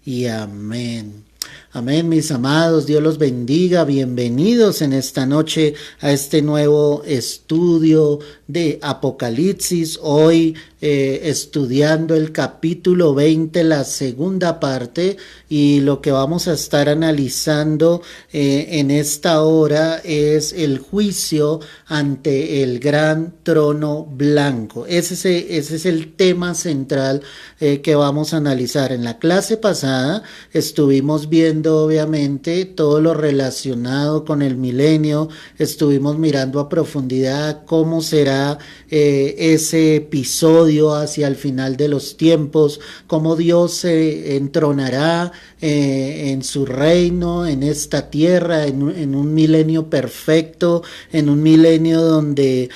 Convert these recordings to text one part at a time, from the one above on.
y amén. Amén, mis amados, Dios los bendiga, bienvenidos en esta noche a este nuevo estudio de Apocalipsis, hoy estudiando el capítulo 20, la segunda parte, y lo que vamos a estar analizando en esta hora es el juicio ante el gran trono blanco. Ese es el tema central que vamos a analizar. En la clase pasada estuvimos viendo obviamente todo lo relacionado con el milenio, estuvimos mirando a profundidad cómo será ese episodio hacia el final de los tiempos, cómo Dios se entronará en su reino, en esta tierra, en un milenio perfecto, en un milenio donde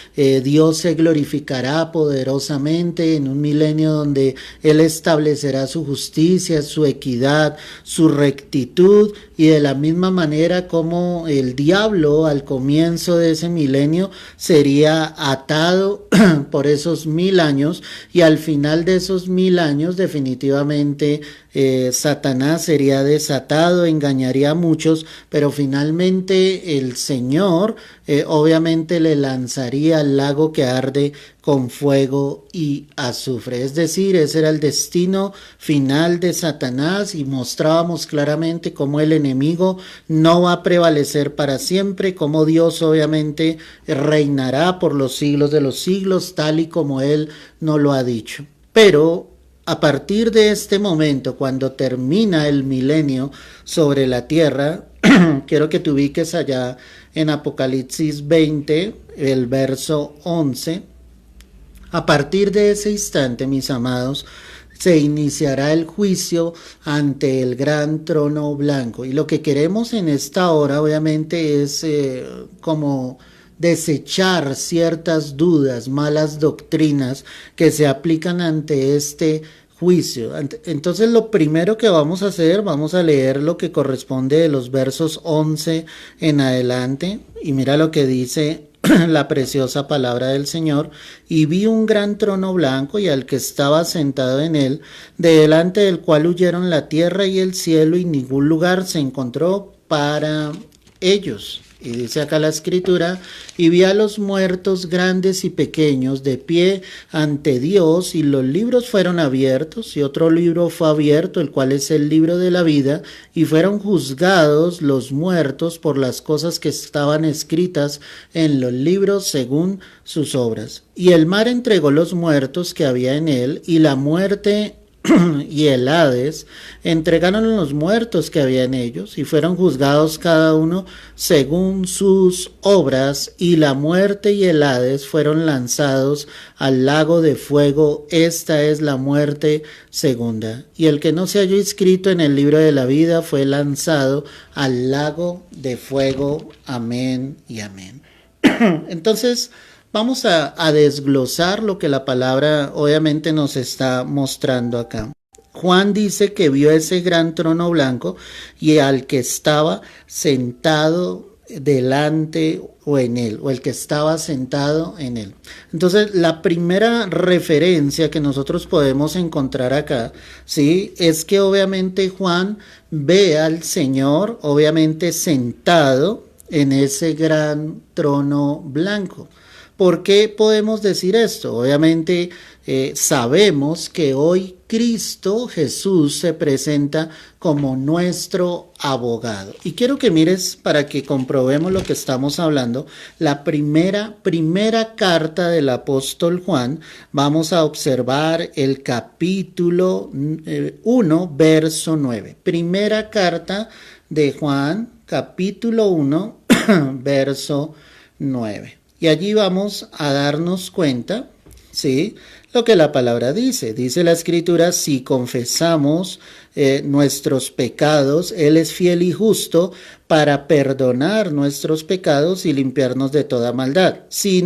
Dios se glorificará poderosamente, en un milenio donde Él establecerá su justicia, su equidad, su rectitud, y de la misma manera como el diablo al comienzo de ese milenio sería atado por esos 1000 años, y al final de esos 1000 años definitivamente Satanás sería desatado, engañaría a muchos, pero finalmente el Señor obviamente le lanzaría al lago que arde con fuego y azufre. Es decir, ese era el destino final de Satanás, y mostrábamos claramente cómo el enemigo no va a prevalecer para siempre, cómo Dios obviamente reinará por los siglos de los siglos, tal y como Él nos lo ha dicho. Pero a partir de este momento, cuando termina el milenio sobre la tierra, quiero que te ubiques allá en Apocalipsis 20, el verso 11. A partir de ese instante, mis amados, se iniciará el juicio ante el gran trono blanco. Y lo que queremos en esta hora, obviamente, es como desechar ciertas dudas, malas doctrinas que se aplican ante este juicio. Entonces, lo primero que vamos a hacer, vamos a leer lo que corresponde de los versos 11 en adelante, y mira lo que dice la preciosa palabra del Señor. Y vi un gran trono blanco y al que estaba sentado en él, delante del cual huyeron la tierra y el cielo, y ningún lugar se encontró para ellos. Y dice acá la escritura: y vi a los muertos grandes y pequeños de pie ante Dios, y los libros fueron abiertos, y otro libro fue abierto, el cual es el libro de la vida, y fueron juzgados los muertos por las cosas que estaban escritas en los libros según sus obras. Y el mar entregó los muertos que había en él, y la muerte y el Hades entregaron los muertos que había en ellos, y fueron juzgados cada uno según sus obras, y la muerte y el Hades fueron lanzados al lago de fuego. Esta es la muerte segunda. Y el que no se halló inscrito en el libro de la vida fue lanzado al lago de fuego. Amén y amén. Entonces, vamos a desglosar lo que la palabra obviamente nos está mostrando acá. Juan dice que vio ese gran trono blanco y al que estaba sentado delante o en él, o el que estaba sentado en él. Entonces, la primera referencia que nosotros podemos encontrar acá, ¿sí?, es que obviamente Juan ve al Señor obviamente sentado en ese gran trono blanco. ¿Por qué podemos decir esto? Obviamente sabemos que hoy Cristo Jesús se presenta como nuestro abogado. Y quiero que mires, para que comprobemos lo que estamos hablando, la primera carta del apóstol Juan. Vamos a observar el capítulo 1, verso 9. Primera carta de Juan, capítulo 1, verso 9. Y allí vamos a darnos cuenta, ¿sí?, lo que la palabra dice. Dice la escritura: si confesamos nuestros pecados, Él es fiel y justo para perdonar nuestros pecados y limpiarnos de toda maldad. Si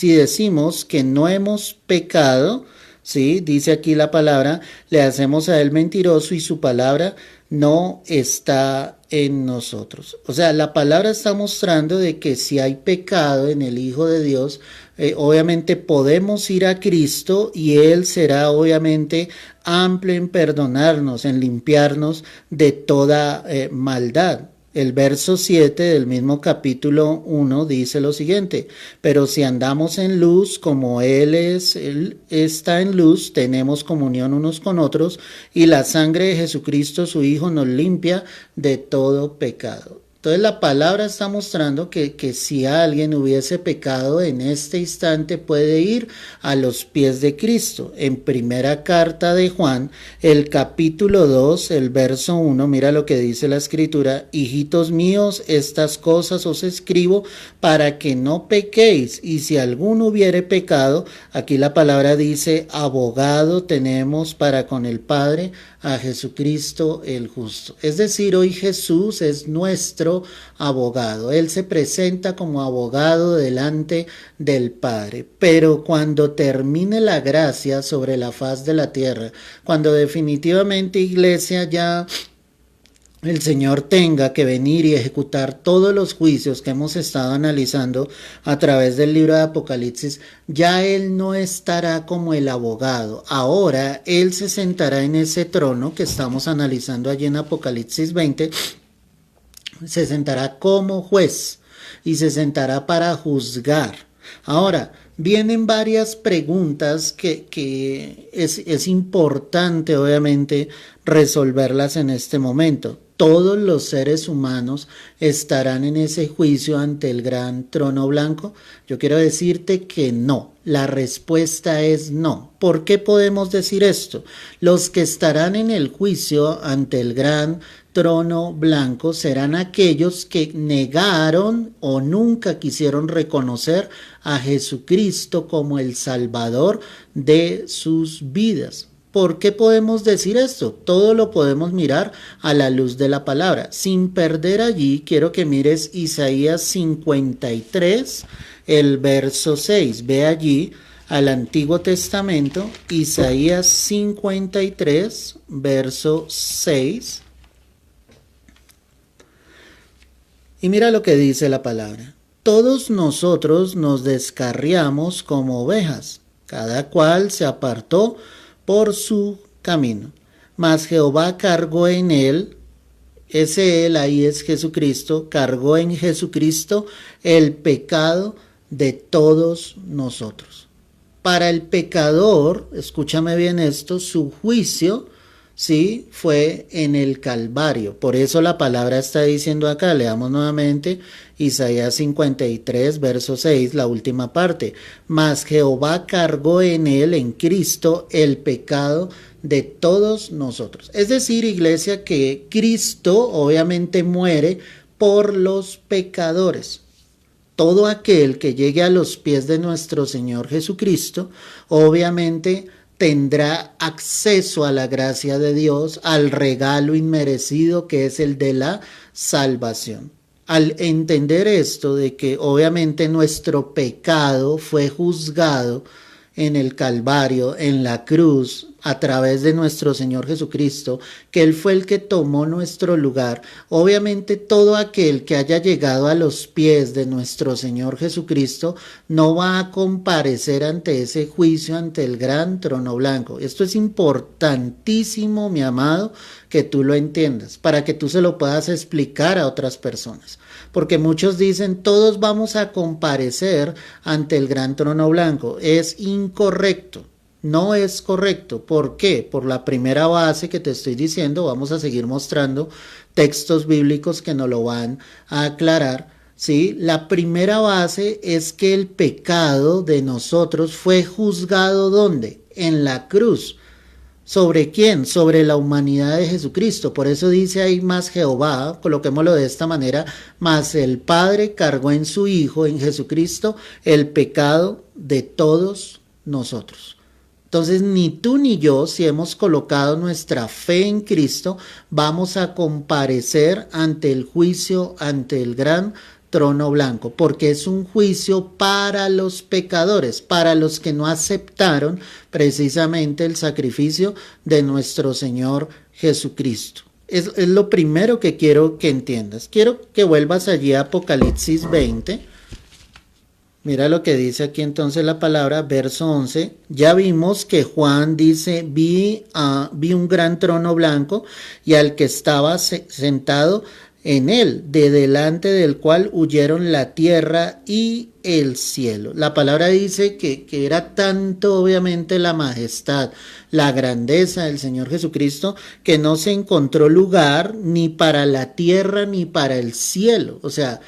decimos que no hemos pecado, ¿sí? Dice aquí la palabra, le hacemos a él mentiroso y su palabra no está en nosotros. O sea, la palabra está mostrando de que si hay pecado en el Hijo de Dios, obviamente podemos ir a Cristo y Él será obviamente amplio en perdonarnos, en limpiarnos de toda maldad. El verso 7 del mismo capítulo 1 dice lo siguiente: pero si andamos en luz como Él está en luz, tenemos comunión unos con otros, y la sangre de Jesucristo su Hijo nos limpia de todo pecado. Entonces la palabra está mostrando que si alguien hubiese pecado en este instante puede ir a los pies de Cristo. En primera carta de Juan, el capítulo 2, el verso 1, mira lo que dice la escritura: hijitos míos, estas cosas os escribo para que no pequéis, y si alguno hubiere pecado, aquí la palabra dice, abogado tenemos para con el Padre, a Jesucristo el justo. Es decir, hoy Jesús es nuestro abogado. Él se presenta como abogado delante del Padre. Pero cuando termine la gracia sobre la faz de la tierra, cuando definitivamente, iglesia, ya el Señor tenga que venir y ejecutar todos los juicios que hemos estado analizando a través del libro de Apocalipsis, ya Él no estará como el abogado. Ahora Él se sentará en ese trono que estamos analizando allí en Apocalipsis 20, se sentará como juez y se sentará para juzgar. Ahora, vienen varias preguntas que es importante, obviamente, resolverlas en este momento. ¿Todos los seres humanos estarán en ese juicio ante el gran trono blanco? Yo quiero decirte que no. La respuesta es no. ¿Por qué podemos decir esto? Los que estarán en el juicio ante el gran trono blanco serán aquellos que negaron o nunca quisieron reconocer a Jesucristo como el Salvador de sus vidas. ¿Por qué podemos decir esto? Todo lo podemos mirar a la luz de la palabra. Sin perder allí, quiero que mires Isaías 53, el verso 6. Ve allí al Antiguo Testamento, Isaías 53, verso 6. Y mira lo que dice la palabra. Todos nosotros nos descarriamos como ovejas, cada cual se apartó por su camino. Mas Jehová cargó en él, ese él ahí es Jesucristo, cargó en Jesucristo el pecado de todos nosotros. Para el pecador, escúchame bien esto, su juicio, sí, fue en el Calvario. Por eso la palabra está diciendo acá, leamos nuevamente Isaías 53, verso 6, la última parte. Mas Jehová cargó en él, en Cristo, el pecado de todos nosotros. Es decir, iglesia, que Cristo obviamente muere por los pecadores. Todo aquel que llegue a los pies de nuestro Señor Jesucristo, obviamente tendrá acceso a la gracia de Dios, al regalo inmerecido que es el de la salvación. Al entender esto de que obviamente nuestro pecado fue juzgado en el Calvario, en la cruz, a través de nuestro Señor Jesucristo, que Él fue el que tomó nuestro lugar. Obviamente todo aquel que haya llegado a los pies de nuestro Señor Jesucristo no va a comparecer ante ese juicio, ante el gran trono blanco. Esto es importantísimo, mi amado, que tú lo entiendas, para que tú se lo puedas explicar a otras personas. Porque muchos dicen, todos vamos a comparecer ante el gran trono blanco. Es incorrecto. No es correcto. ¿Por qué? Por la primera base que te estoy diciendo, vamos a seguir mostrando textos bíblicos que nos lo van a aclarar, ¿sí? La primera base es que el pecado de nosotros fue juzgado ¿dónde? En la cruz. ¿Sobre quién? Sobre la humanidad de Jesucristo. Por eso dice ahí, más Jehová, coloquémoslo de esta manera, más el Padre cargó en su Hijo, en Jesucristo, el pecado de todos nosotros. Entonces, ni tú ni yo, si hemos colocado nuestra fe en Cristo, vamos a comparecer ante el juicio, ante el gran trono blanco, porque es un juicio para los pecadores, para los que no aceptaron precisamente el sacrificio de nuestro Señor Jesucristo. Es lo primero que quiero que entiendas. Quiero que vuelvas allí a Apocalipsis 20. Mira lo que dice aquí entonces la palabra, verso 11. Ya vimos que Juan dice, vi un gran trono blanco y al que estaba sentado en él, de delante del cual huyeron la tierra y el cielo. La palabra dice que era tanto obviamente la majestad, la grandeza del Señor Jesucristo, que no se encontró lugar ni para la tierra ni para el cielo. O sea,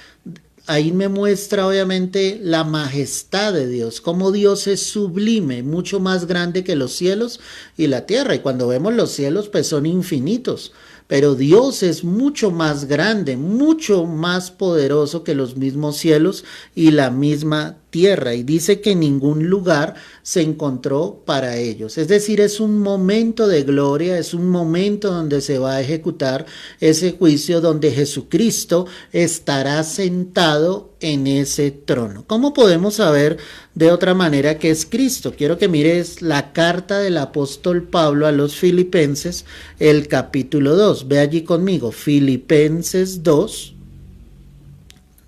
ahí me muestra obviamente la majestad de Dios, cómo Dios es sublime, mucho más grande que los cielos y la tierra. Y cuando vemos los cielos, pues son infinitos. Pero Dios es mucho más grande, mucho más poderoso que los mismos cielos y la misma tierra. Y dice que ningún lugar se encontró para ellos. Es decir, es un momento de gloria, es un momento donde se va a ejecutar ese juicio, donde Jesucristo estará sentado en ese trono. ¿Cómo podemos saber de otra manera que es Cristo? Quiero que mires la carta del apóstol Pablo a los Filipenses, el capítulo 2. Ve allí conmigo, Filipenses 2,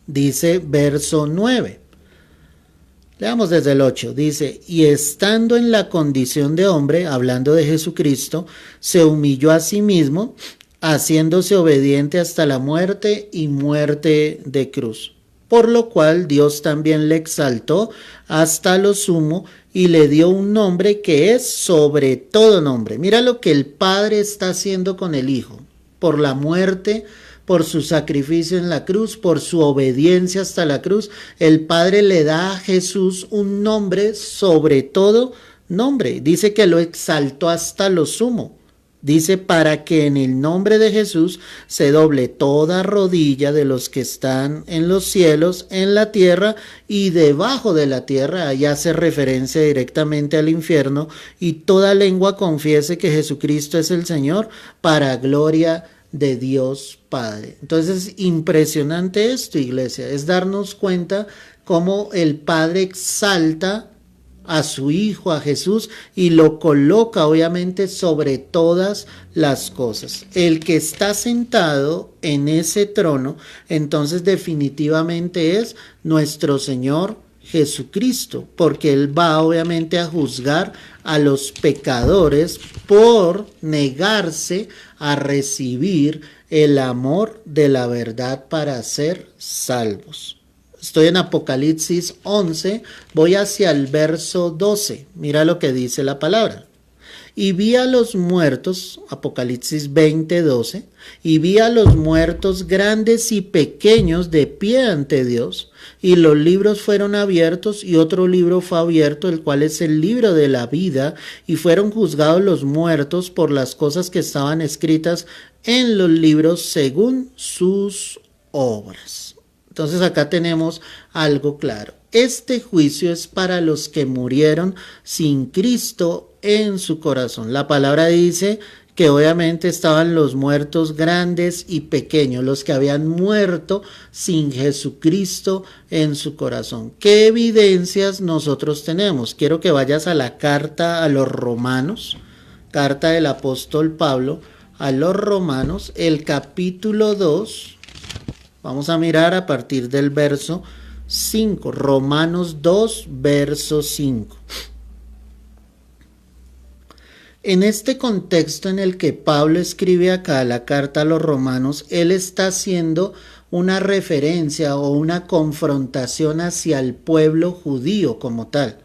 dice verso 9. Leamos desde el 8, dice, y estando en la condición de hombre, hablando de Jesucristo, se humilló a sí mismo, haciéndose obediente hasta la muerte y muerte de cruz. Por lo cual Dios también le exaltó hasta lo sumo y le dio un nombre que es sobre todo nombre. Mira lo que el Padre está haciendo con el Hijo, por la muerte, por su sacrificio en la cruz, por su obediencia hasta la cruz. El Padre le da a Jesús un nombre sobre todo nombre. Dice que lo exaltó hasta lo sumo. Dice, para que en el nombre de Jesús se doble toda rodilla de los que están en los cielos, en la tierra y debajo de la tierra. Ahí hace referencia directamente al infierno. Y toda lengua confiese que Jesucristo es el Señor, para gloria de Dios Padre. Entonces, impresionante esto, iglesia, es darnos cuenta cómo el Padre exalta a su Hijo, a Jesús, y lo coloca obviamente sobre todas las cosas. El que está sentado en ese trono, entonces definitivamente es nuestro Señor Jesucristo, porque Él va obviamente a juzgar a los pecadores por negarse a recibir el amor de la verdad para ser salvos. Estoy en Apocalipsis 11, voy hacia el verso 12. Mira lo que dice la palabra. Y vi a los muertos, Apocalipsis 20, 12, y vi a los muertos grandes y pequeños de pie ante Dios, y los libros fueron abiertos, y otro libro fue abierto, el cual es el libro de la vida, y fueron juzgados los muertos por las cosas que estaban escritas en los libros según sus obras. Entonces acá tenemos algo claro. Este juicio es para los que murieron sin Cristo en su corazón. La palabra dice que obviamente estaban los muertos grandes y pequeños, los que habían muerto sin Jesucristo en su corazón. ¿Qué evidencias nosotros tenemos? Quiero que vayas a la carta a los Romanos, carta del apóstol Pablo a los Romanos, el capítulo 2. Vamos a mirar a partir del verso 5, Romanos 2, verso 5. En este contexto en el que Pablo escribe acá la carta a los romanos, él está haciendo una referencia o una confrontación hacia el pueblo judío como tal.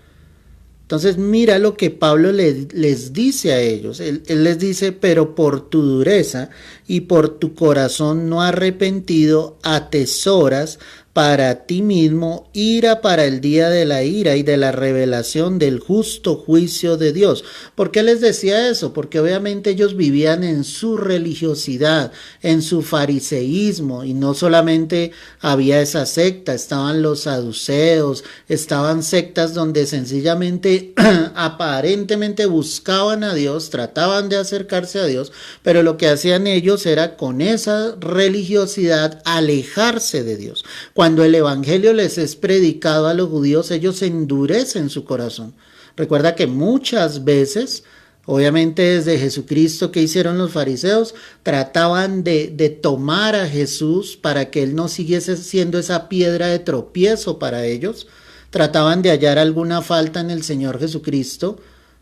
Entonces mira lo que Pablo les dice a ellos. Él les dice, pero por tu dureza y por tu corazón no arrepentido atesoras para ti mismo ira para el día de la ira y de la revelación del justo juicio de Dios. ¿Por qué les decía eso? Porque obviamente ellos vivían en su religiosidad, en su fariseísmo, y no solamente había esa secta, estaban los saduceos, estaban sectas donde sencillamente aparentemente buscaban a Dios, trataban de acercarse a Dios, pero lo que hacían ellos era con esa religiosidad alejarse de Dios. Cuando el evangelio les es predicado a los judíos, ellos endurecen su corazón. Recuerda que muchas veces, obviamente desde Jesucristo, ¿qué hicieron los fariseos? Trataban de tomar a Jesús para que él no siguiese siendo esa piedra de tropiezo para ellos. Trataban de hallar alguna falta en el Señor Jesucristo,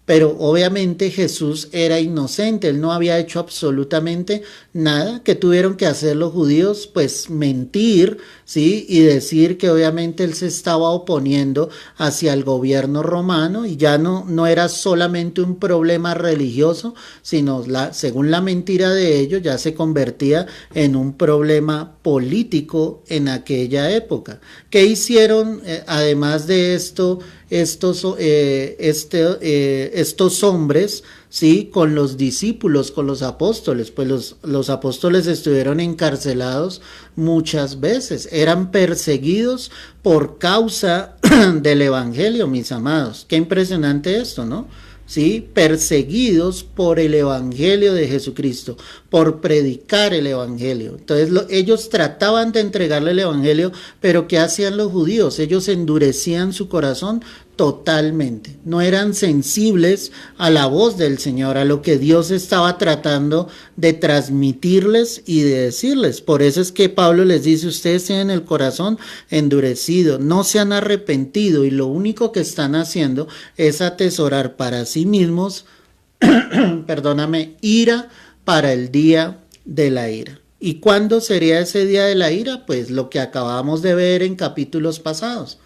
pero obviamente Jesús era inocente, él no había hecho absolutamente nada. Que tuvieron que hacer los judíos? Pues mentir, ¿sí? Y decir que obviamente él se estaba oponiendo hacia el gobierno romano, y ya no era solamente un problema religioso, sino según la mentira de ellos ya se convertía en un problema político en aquella época. ¿Qué hicieron además de esto estos hombres, sí, con los discípulos, con los apóstoles? Pues los apóstoles estuvieron encarcelados muchas veces, eran perseguidos por causa del evangelio, mis amados. Qué impresionante esto, ¿no? ¿Sí? Perseguidos por el evangelio de Jesucristo, por predicar el evangelio. Entonces ellos trataban de entregarle el evangelio, pero ¿qué hacían los judíos? Ellos endurecían su corazón totalmente, no eran sensibles a la voz del Señor, a lo que Dios estaba tratando de transmitirles y de decirles. Por eso es que Pablo les dice: ustedes tienen el corazón endurecido, no se han arrepentido, y lo único que están haciendo es atesorar para sí mismos, ira para el día de la ira. ¿Y cuándo sería ese día de la ira? Pues lo que acabamos de ver en capítulos pasados.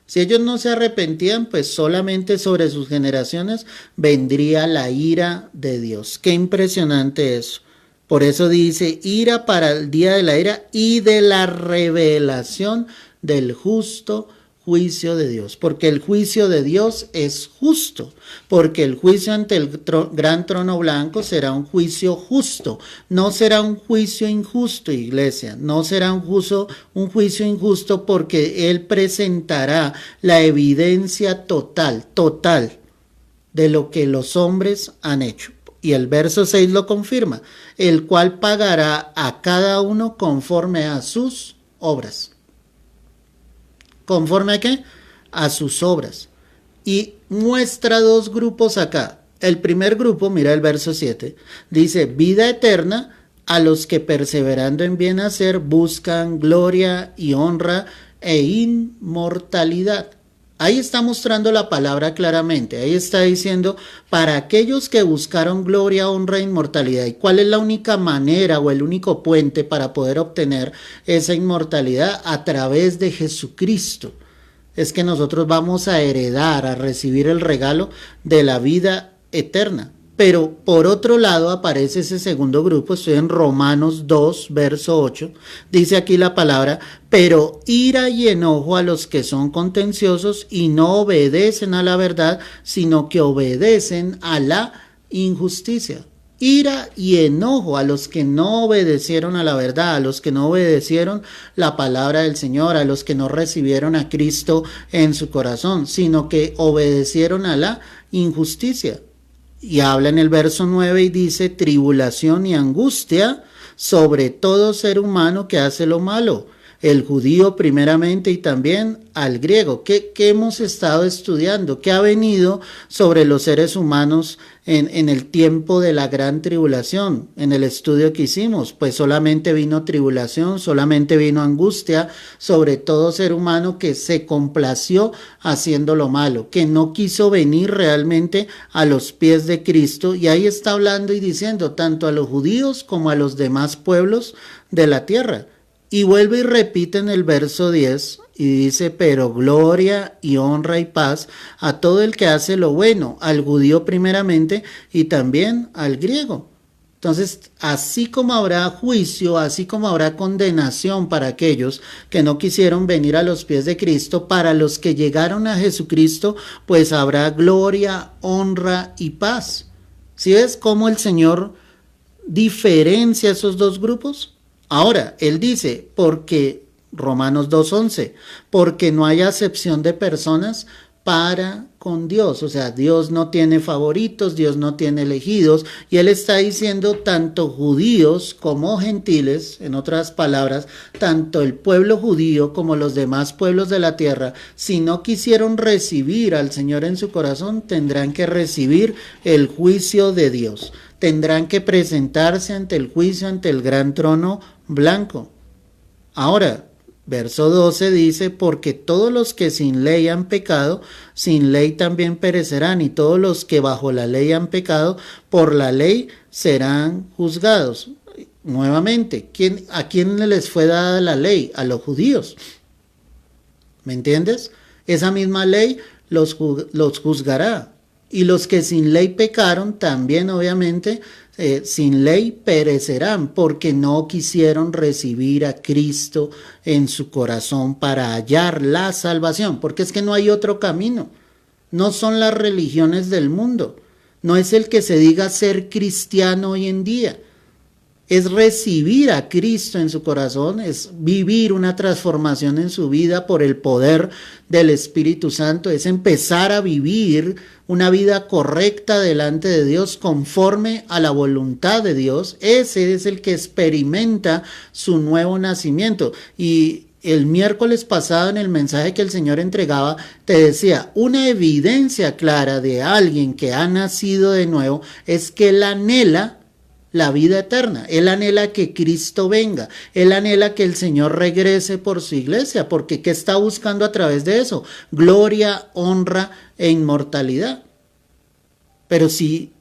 Si ellos no se arrepentían, pues solamente sobre sus generaciones vendría la ira de Dios. Qué impresionante eso. Por eso dice: ira para el día de la ira y de la revelación del justo juicio de Dios. Porque el juicio de Dios es justo. Porque el juicio ante el gran trono blanco será un juicio justo. No será un juicio injusto, iglesia. No será un juicio injusto, porque Él presentará la evidencia total de lo que los hombres han hecho. Y el verso 6 lo confirma: el cual pagará a cada uno conforme a sus obras. ¿Conforme a qué? A sus obras. Y muestra dos grupos acá. El primer grupo, mira el verso 7, dice: vida eterna a los que perseverando en bien hacer buscan gloria y honra e inmortalidad. Ahí está mostrando la palabra claramente. Ahí está diciendo: para aquellos que buscaron gloria, honra e inmortalidad. ¿Y cuál es la única manera o el único puente para poder obtener esa inmortalidad? A través de Jesucristo. Es que nosotros vamos a heredar, a recibir el regalo de la vida eterna. Pero por otro lado aparece ese segundo grupo. Estoy en Romanos 2, verso 8. Dice aquí la palabra: pero ira y enojo a los que son contenciosos y no obedecen a la verdad, sino que obedecen a la injusticia. Ira y enojo a los que no obedecieron a la verdad, a los que no obedecieron la palabra del Señor, a los que no recibieron a Cristo en su corazón, sino que obedecieron a la injusticia. Y habla en el verso 9 y dice: tribulación y angustia sobre todo ser humano que hace lo malo, el judío primeramente y también al griego. ¿Qué hemos estado estudiando? ¿Qué ha venido sobre los seres humanos en el tiempo de la gran tribulación? En el estudio que hicimos, pues solamente vino tribulación, solamente vino angustia sobre todo ser humano que se complació haciendo lo malo, que no quiso venir realmente a los pies de Cristo. Y ahí está hablando y diciendo tanto a los judíos como a los demás pueblos de la tierra. Y vuelve y repite en el verso 10 y dice: pero gloria y honra y paz a todo el que hace lo bueno, al judío primeramente y también al griego. Entonces, así como habrá juicio, así como habrá condenación para aquellos que no quisieron venir a los pies de Cristo, para los que llegaron a Jesucristo, pues habrá gloria, honra y paz. ¿Sí ves cómo el Señor diferencia esos dos grupos? Ahora, Él dice: porque, Romanos 2:11, porque no hay acepción de personas para con Dios. O sea, Dios no tiene favoritos, Dios no tiene elegidos, y Él está diciendo tanto judíos como gentiles, en otras palabras, tanto el pueblo judío como los demás pueblos de la tierra, si no quisieron recibir al Señor en su corazón, tendrán que recibir el juicio de Dios. Tendrán que presentarse ante el juicio, ante el gran trono blanco. Ahora, verso 12 dice, porque todos los que sin ley han pecado, sin ley también perecerán, y todos los que bajo la ley han pecado, por la ley serán juzgados. Nuevamente, ¿a quién les fue dada la ley? A los judíos. ¿Me entiendes? Esa misma ley los juzgará. Y los que sin ley pecaron, también obviamente sin ley perecerán, porque no quisieron recibir a Cristo en su corazón para hallar la salvación, porque es que no hay otro camino. No son las religiones del mundo, no es el que se diga ser cristiano hoy en día. Es recibir a Cristo en su corazón, es vivir una transformación en su vida por el poder del Espíritu Santo, es empezar a vivir una vida correcta delante de Dios conforme a la voluntad de Dios. Ese es el que experimenta su nuevo nacimiento. Y el miércoles pasado en el mensaje que el Señor entregaba, te decía, una evidencia clara de alguien que ha nacido de nuevo es que él anhela la vida eterna, él anhela que Cristo venga, él anhela que el Señor regrese por su iglesia, porque ¿qué está buscando a través de eso? Gloria, honra e inmortalidad. Pero si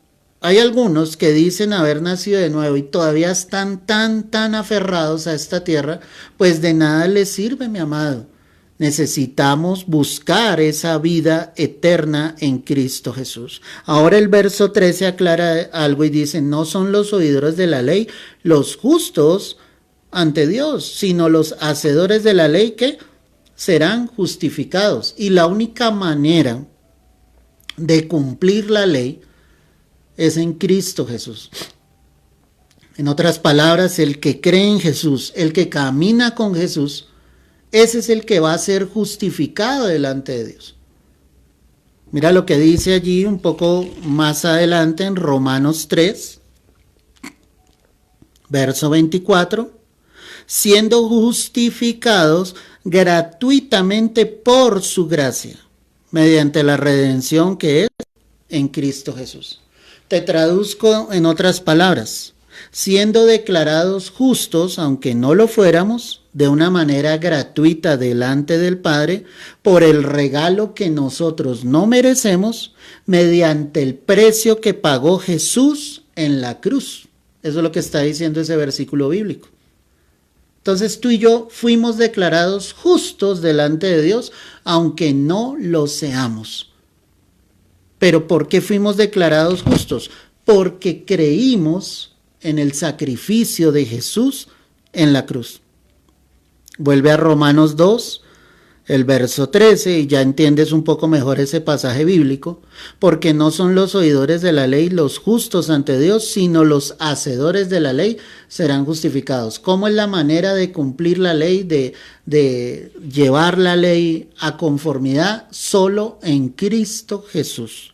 hay algunos que dicen haber nacido de nuevo y todavía están tan aferrados a esta tierra, pues de nada les sirve, mi amado. Necesitamos buscar esa vida eterna en Cristo Jesús. Ahora el verso 13 aclara algo y dice, no son los oidores de la ley los justos ante Dios, sino los hacedores de la ley que serán justificados. Y la única manera de cumplir la ley es en Cristo Jesús. En otras palabras, el que cree en Jesús, el que camina con Jesús, ese es el que va a ser justificado delante de Dios. Mira lo que dice allí un poco más adelante en Romanos 3, verso 24, siendo justificados gratuitamente por su gracia, mediante la redención que es en Cristo Jesús. Te traduzco en otras palabras, siendo declarados justos, aunque no lo fuéramos, de una manera gratuita delante del Padre, por el regalo que nosotros no merecemos, mediante el precio que pagó Jesús en la cruz. Eso es lo que está diciendo ese versículo bíblico. Entonces tú y yo fuimos declarados justos delante de Dios, aunque no lo seamos. ¿Pero por qué fuimos declarados justos? Porque creímos en el sacrificio de Jesús en la cruz. Vuelve a Romanos 2, el verso 13, y ya entiendes un poco mejor ese pasaje bíblico, porque no son los oidores de la ley los justos ante Dios, sino los hacedores de la ley serán justificados. ¿Cómo es la manera de cumplir la ley, de llevar la ley a conformidad? Solo en Cristo Jesús.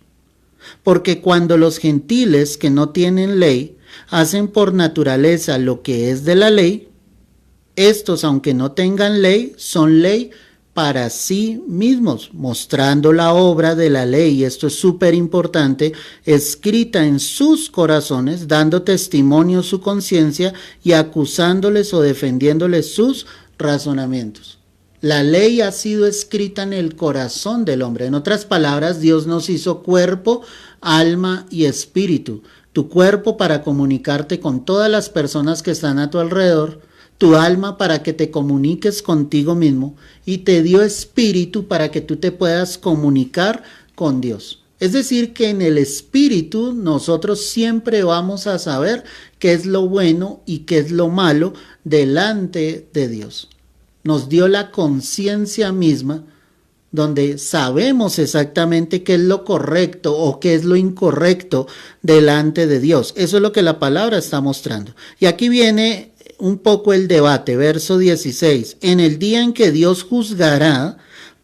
Porque cuando los gentiles que no tienen ley hacen por naturaleza lo que es de la ley, estos, aunque no tengan ley, son ley para sí mismos, mostrando la obra de la ley, y esto es súper importante, escrita en sus corazones, dando testimonio su conciencia y acusándoles o defendiéndoles sus razonamientos. La ley ha sido escrita en el corazón del hombre. En otras palabras, Dios nos hizo cuerpo, alma y espíritu. Tu cuerpo para comunicarte con todas las personas que están a tu alrededor, tu alma para que te comuniques contigo mismo, y te dio espíritu para que tú te puedas comunicar con Dios. Es decir, que en el espíritu nosotros siempre vamos a saber qué es lo bueno y qué es lo malo delante de Dios. Nos dio la conciencia misma, donde sabemos exactamente qué es lo correcto o qué es lo incorrecto delante de Dios. Eso es lo que la palabra está mostrando. Y aquí viene un poco el debate, verso 16. En el día en que Dios juzgará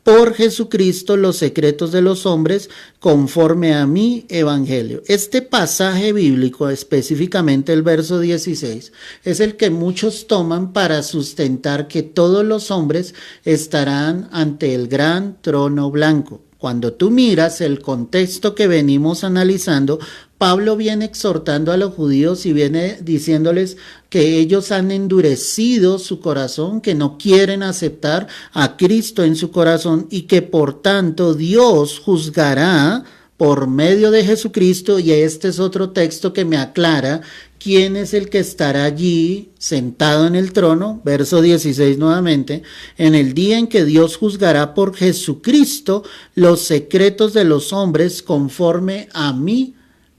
por Jesucristo los secretos de los hombres conforme a mi evangelio. Este pasaje bíblico, específicamente el verso 16, es el que muchos toman para sustentar que todos los hombres estarán ante el gran trono blanco. Cuando tú miras el contexto que venimos analizando, Pablo viene exhortando a los judíos y viene diciéndoles que ellos han endurecido su corazón, que no quieren aceptar a Cristo en su corazón y que por tanto Dios juzgará por medio de Jesucristo, y este es otro texto que me aclara quién es el que estará allí sentado en el trono, verso 16 nuevamente, en el día en que Dios juzgará por Jesucristo los secretos de los hombres conforme a mi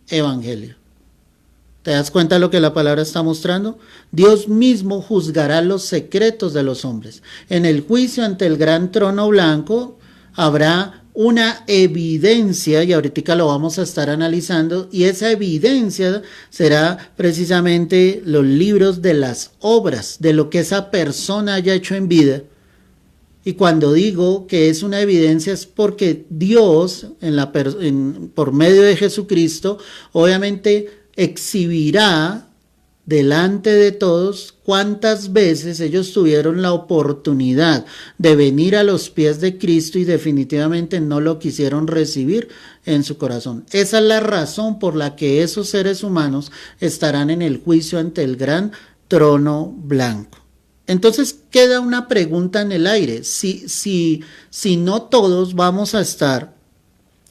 evangelio. ¿Te das cuenta de lo que la palabra está mostrando? Dios mismo juzgará los secretos de los hombres. En el juicio ante el gran trono blanco habrá una evidencia, y ahorita lo vamos a estar analizando, y esa evidencia será precisamente los libros de las obras, de lo que esa persona haya hecho en vida. Y cuando digo que es una evidencia es porque Dios, por medio de Jesucristo, obviamente exhibirá delante de todos cuántas veces ellos tuvieron la oportunidad de venir a los pies de Cristo y definitivamente no lo quisieron recibir en su corazón. Esa es la razón por la que esos seres humanos estarán en el juicio ante el gran trono blanco. Entonces queda una pregunta en el aire. Si no todos vamos a estar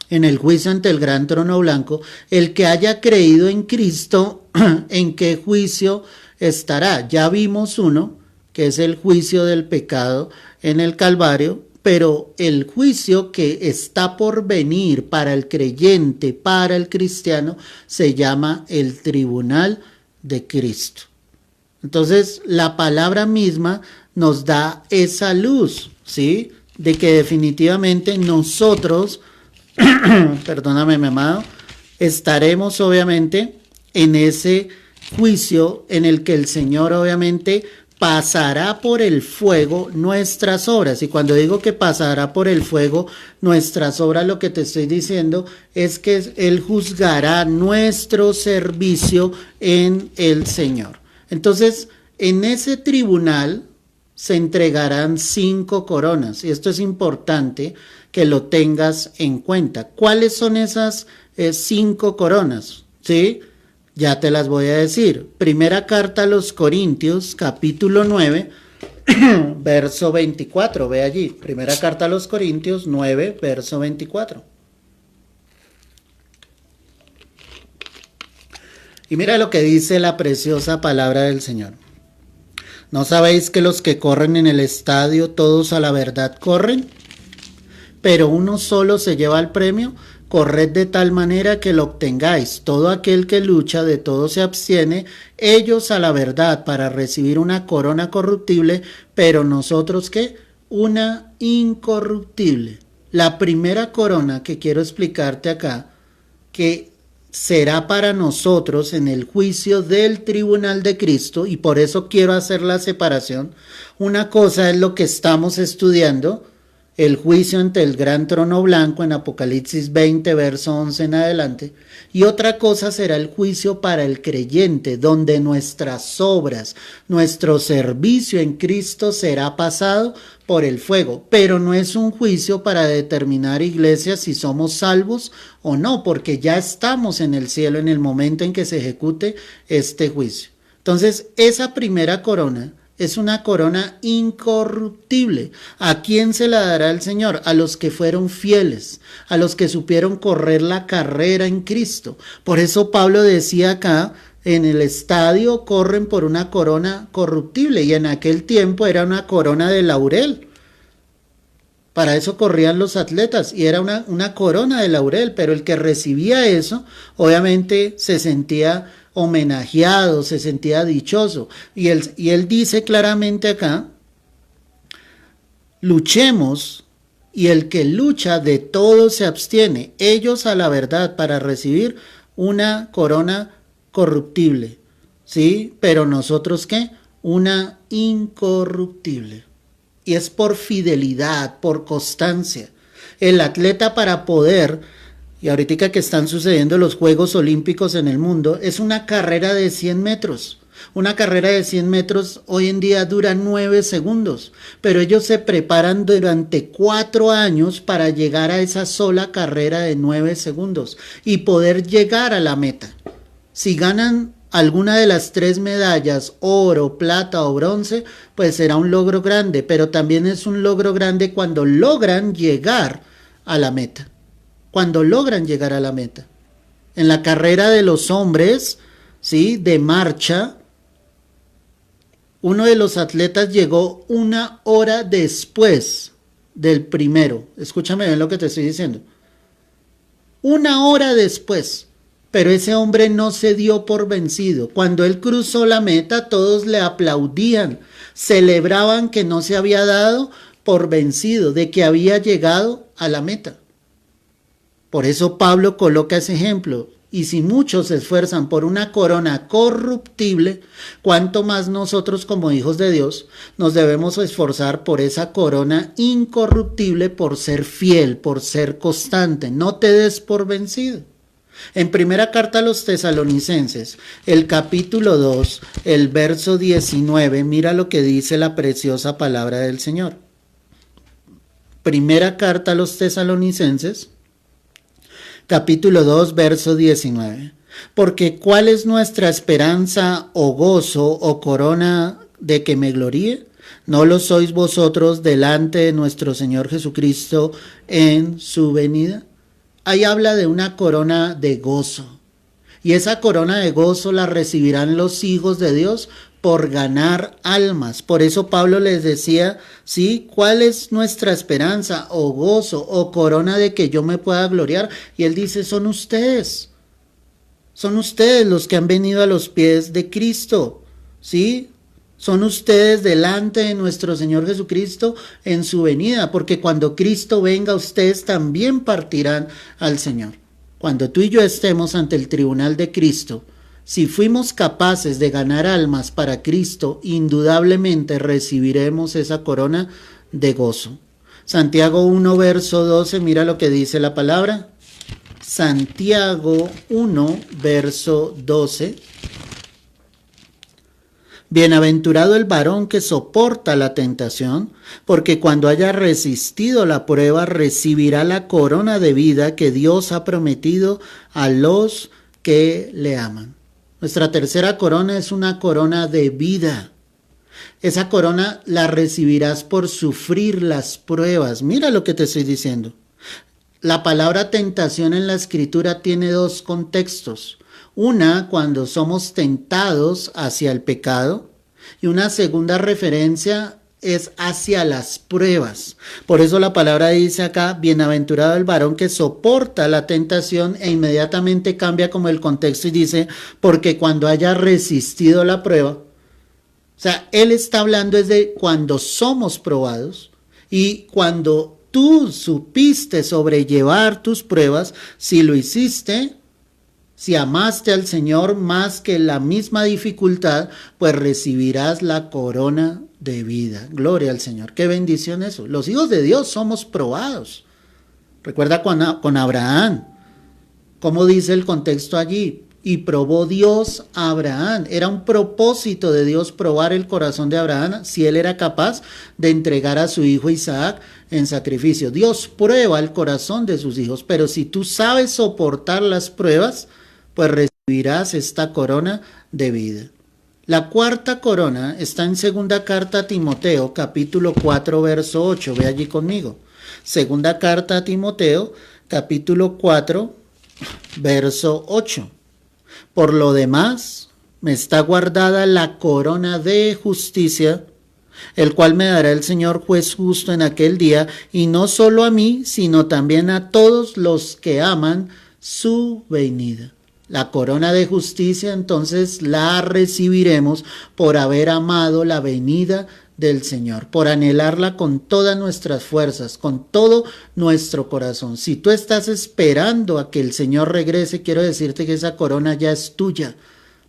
en el juicio ante el gran trono blanco, el que haya creído en Cristo, ¿en qué juicio estará? Ya vimos uno, que es el juicio del pecado en el Calvario, pero el juicio que está por venir para el creyente, para el cristiano, se llama el tribunal de Cristo. Entonces, la palabra misma nos da esa luz, ¿sí? De que definitivamente nosotros, perdóname, mi amado, estaremos obviamente en ese juicio en el que el Señor obviamente pasará por el fuego nuestras obras. Y cuando digo que pasará por el fuego nuestras obras, lo que te estoy diciendo es que Él juzgará nuestro servicio en el Señor. Entonces, en ese tribunal se entregarán 5 coronas. Y esto es importante que lo tengas en cuenta. ¿Cuáles son esas 5 coronas? ¿Sí? Ya te las voy a decir. Primera carta a los Corintios, capítulo 9, verso 24. Ve allí. Primera carta a los Corintios 9, verso 24. Y mira lo que dice la preciosa palabra del Señor. ¿No sabéis que los que corren en el estadio todos a la verdad corren? Pero uno solo se lleva el premio. Corred de tal manera que lo obtengáis. Todo aquel que lucha de todo se abstiene, ellos a la verdad para recibir una corona corruptible, pero nosotros ¿qué? Una incorruptible. La primera corona que quiero explicarte acá, que será para nosotros en el juicio del tribunal de Cristo, y por eso quiero hacer la separación. Una cosa es lo que estamos estudiando, el juicio ante el gran trono blanco en Apocalipsis 20, verso 11 en adelante, y otra cosa será el juicio para el creyente, donde nuestras obras, nuestro servicio en Cristo será pasado por el fuego, pero no es un juicio para determinar, iglesia, si somos salvos o no, porque ya estamos en el cielo en el momento en que se ejecute este juicio. Entonces, esa primera corona es una corona incorruptible. ¿A quién se la dará el Señor? A los que fueron fieles, a los que supieron correr la carrera en Cristo. Por eso Pablo decía acá, en el estadio corren por una corona corruptible, y en aquel tiempo era una corona de laurel. Para eso corrían los atletas y era una corona de laurel, pero el que recibía eso obviamente se sentía homenajeado, se sentía dichoso. Y él dice claramente acá, luchemos, y el que lucha de todo se abstiene, ellos a la verdad para recibir una corona corruptible, ¿sí? Pero nosotros ¿qué? Una incorruptible. Y es por fidelidad, por constancia. El atleta para poder, y ahorita que están sucediendo los Juegos Olímpicos en el mundo, es una carrera de 100 metros. Una carrera de 100 metros hoy en día dura 9 segundos, pero ellos se preparan durante 4 años para llegar a esa sola carrera de 9 segundos y poder llegar a la meta. Si ganan alguna de las 3 medallas, oro, plata o bronce, pues será un logro grande, pero también es un logro grande cuando logran llegar a la meta. Cuando logran llegar a la meta. En la carrera de los hombres, ¿sí?, de marcha, uno de los atletas llegó 1 hora después del primero. Escúchame bien lo que te estoy diciendo. 1 hora después. Pero ese hombre no se dio por vencido. Cuando él cruzó la meta, todos le aplaudían, celebraban que no se había dado por vencido, de que había llegado a la meta. Por eso Pablo coloca ese ejemplo. Y si muchos se esfuerzan por una corona corruptible, cuánto más nosotros como hijos de Dios nos debemos esforzar por esa corona incorruptible, por ser fiel, por ser constante. No te des por vencido. En primera carta a los Tesalonicenses, el capítulo 2, el verso 19, mira lo que dice la preciosa palabra del Señor. Primera carta a los Tesalonicenses, capítulo 2, verso 19. Porque ¿cuál es nuestra esperanza o gozo o corona de que me gloríe? ¿No lo sois vosotros delante de nuestro Señor Jesucristo en su venida? Ahí habla de una corona de gozo. Y esa corona de gozo la recibirán los hijos de Dios por ganar almas. Por eso Pablo les decía, ¿sí?, ¿cuál es nuestra esperanza o gozo o corona de que yo me pueda gloriar? Y él dice, son ustedes. Son ustedes los que han venido a los pies de Cristo, ¿sí? Son ustedes delante de nuestro Señor Jesucristo en su venida, porque cuando Cristo venga, ustedes también partirán al Señor. Cuando tú y yo estemos ante el tribunal de Cristo, si fuimos capaces de ganar almas para Cristo, indudablemente recibiremos esa corona de gozo. Santiago 1, verso 12, mira lo que dice la palabra. Santiago 1, verso 12. Bienaventurado el varón que soporta la tentación, porque cuando haya resistido la prueba recibirá la corona de vida que Dios ha prometido a los que le aman. Nuestra tercera corona es una corona de vida. Esa corona la recibirás por sufrir las pruebas. Mira lo que te estoy diciendo. La palabra tentación en la Escritura tiene 2 contextos. Una, cuando somos tentados hacia el pecado, y una segunda referencia es hacia las pruebas. Por eso la palabra dice acá, bienaventurado el varón que soporta la tentación, e inmediatamente cambia como el contexto y dice, porque cuando haya resistido la prueba. O sea, él está hablando desde cuando somos probados y cuando tú supiste sobrellevar tus pruebas, si lo hiciste, si amaste al Señor más que la misma dificultad, pues recibirás la corona de vida. Gloria al Señor. Qué bendición eso. Los hijos de Dios somos probados. Recuerda con Abraham. ¿Cómo dice el contexto allí? Y probó Dios a Abraham. Era un propósito de Dios probar el corazón de Abraham si él era capaz de entregar a su hijo Isaac en sacrificio. Dios prueba el corazón de sus hijos, pero si tú sabes soportar las pruebas, pues recibirás esta corona de vida. La cuarta corona está en segunda carta a Timoteo, capítulo 4, verso 8. Ve allí conmigo. Segunda carta a Timoteo, capítulo 4, verso 8. Por lo demás, me está guardada la corona de justicia, el cual me dará el Señor juez justo en aquel día, y no solo a mí, sino también a todos los que aman su venida. La corona de justicia entonces la recibiremos por haber amado la venida del Señor, por anhelarla con todas nuestras fuerzas, con todo nuestro corazón. Si tú estás esperando a que el Señor regrese, quiero decirte que esa corona ya es tuya,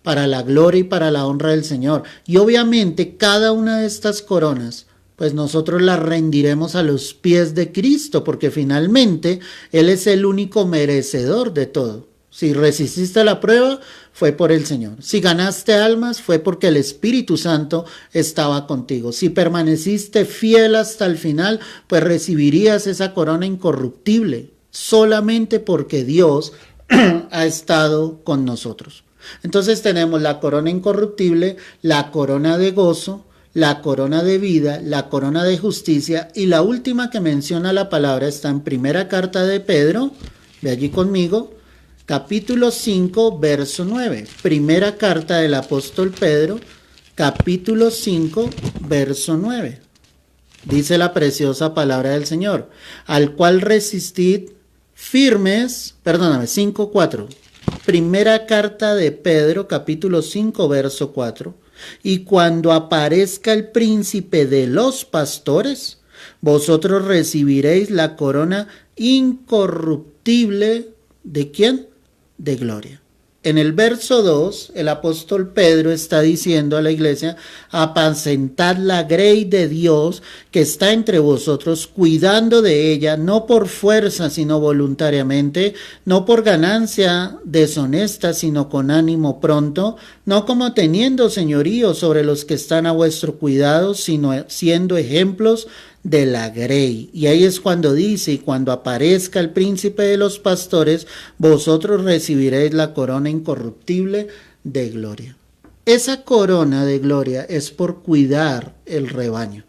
para la gloria y para la honra del Señor. Y obviamente cada una de estas coronas Pues nosotros la rendiremos a los pies de Cristo, porque finalmente Él es el único merecedor de todo. Si resististe la prueba, fue por el Señor. Si ganaste almas, fue porque el Espíritu Santo estaba contigo. Si permaneciste fiel hasta el final, pues recibirías esa corona incorruptible, solamente porque Dios ha estado con nosotros. Entonces tenemos la corona incorruptible, la corona de gozo, la corona de vida, la corona de justicia, y la última que menciona la palabra está en primera carta de Pedro, ve allí conmigo, capítulo 5, verso 9. Primera carta del apóstol Pedro, capítulo 5, verso 9. Dice la preciosa palabra del Señor, al cual resistid firmes, 5, 4. Primera carta de Pedro, capítulo 5, verso 4. Y cuando aparezca el príncipe de los pastores, vosotros recibiréis la corona incorruptible, ¿de quién? De gloria. En el verso 2, el apóstol Pedro está diciendo a la iglesia, apacentad la grey de Dios que está entre vosotros, cuidando de ella, no por fuerza, sino voluntariamente, no por ganancia deshonesta, sino con ánimo pronto, no como teniendo señorío sobre los que están a vuestro cuidado, sino siendo ejemplos de la grey. Y ahí es cuando dice, y cuando aparezca el príncipe de los pastores, vosotros recibiréis la corona incorruptible de gloria. Esa corona de gloria es por cuidar el rebaño.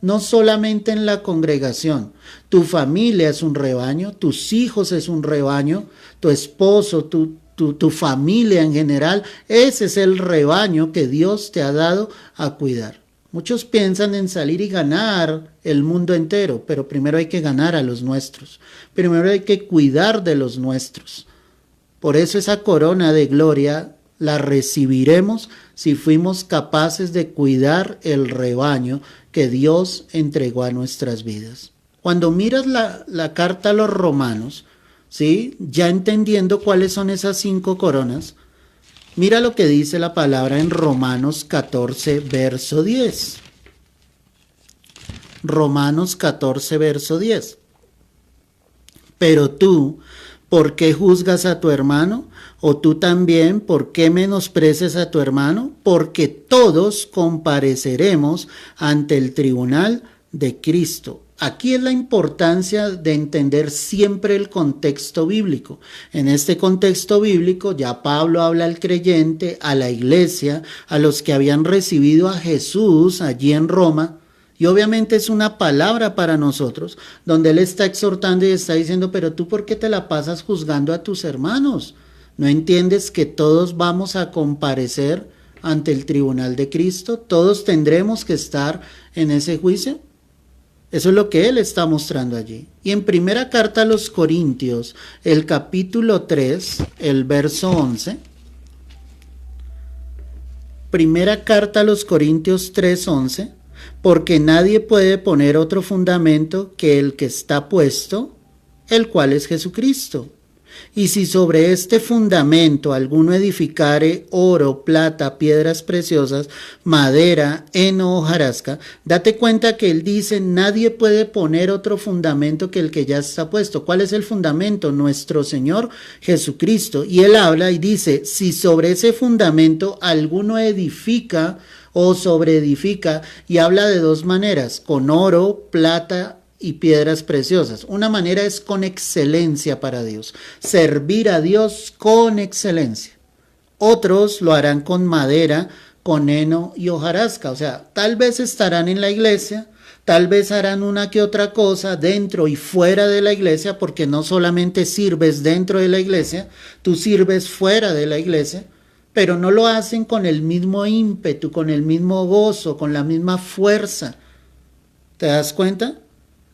No solamente en la congregación, tu familia es un rebaño, tus hijos es un rebaño, tu esposo, tu familia en general, ese es el rebaño que Dios te ha dado a cuidar. Muchos piensan en salir y ganar el mundo entero, pero primero hay que ganar a los nuestros. Primero hay que cuidar de los nuestros. Por eso esa corona de gloria la recibiremos si fuimos capaces de cuidar el rebaño que Dios entregó a nuestras vidas. Cuando miras la carta a los romanos, ¿sí? Ya entendiendo cuáles son esas 5 coronas, mira lo que dice la palabra en Romanos 14, verso 10. Romanos 14, verso 10. Pero tú, ¿por qué juzgas a tu hermano? ¿O tú también, por qué menosprecias a tu hermano? Porque todos compareceremos ante el tribunal de Cristo. Aquí es la importancia de entender siempre el contexto bíblico. En este contexto bíblico ya Pablo habla al creyente, a la iglesia, a los que habían recibido a Jesús allí en Roma. Y obviamente es una palabra para nosotros, donde él está exhortando y está diciendo, pero tú ¿por qué te la pasas juzgando a tus hermanos? ¿No entiendes que todos vamos a comparecer ante el tribunal de Cristo? ¿Todos tendremos que estar en ese juicio? Eso es lo que él está mostrando allí. Y en primera carta a los Corintios, el capítulo 3, el verso 11. Primera carta a los Corintios 3, 11. Porque nadie puede poner otro fundamento que el que está puesto, el cual es Jesucristo. Y si sobre este fundamento alguno edificare oro, plata, piedras preciosas, madera, heno o hojarasca, date cuenta que él dice, nadie puede poner otro fundamento que el que ya está puesto. ¿Cuál es el fundamento? Nuestro Señor Jesucristo. Y él habla y dice, si sobre ese fundamento alguno edifica o sobreedifica, y habla de 2 maneras, con oro, plata y piedras preciosas. Una manera es con excelencia para Dios, servir a Dios con excelencia. Otros lo harán con madera, con heno y hojarasca, o sea, tal vez estarán en la iglesia, tal vez harán una que otra cosa dentro y fuera de la iglesia, porque no solamente sirves dentro de la iglesia, tú sirves fuera de la iglesia, pero no lo hacen con el mismo ímpetu, con el mismo gozo, con la misma fuerza. ¿Te das cuenta?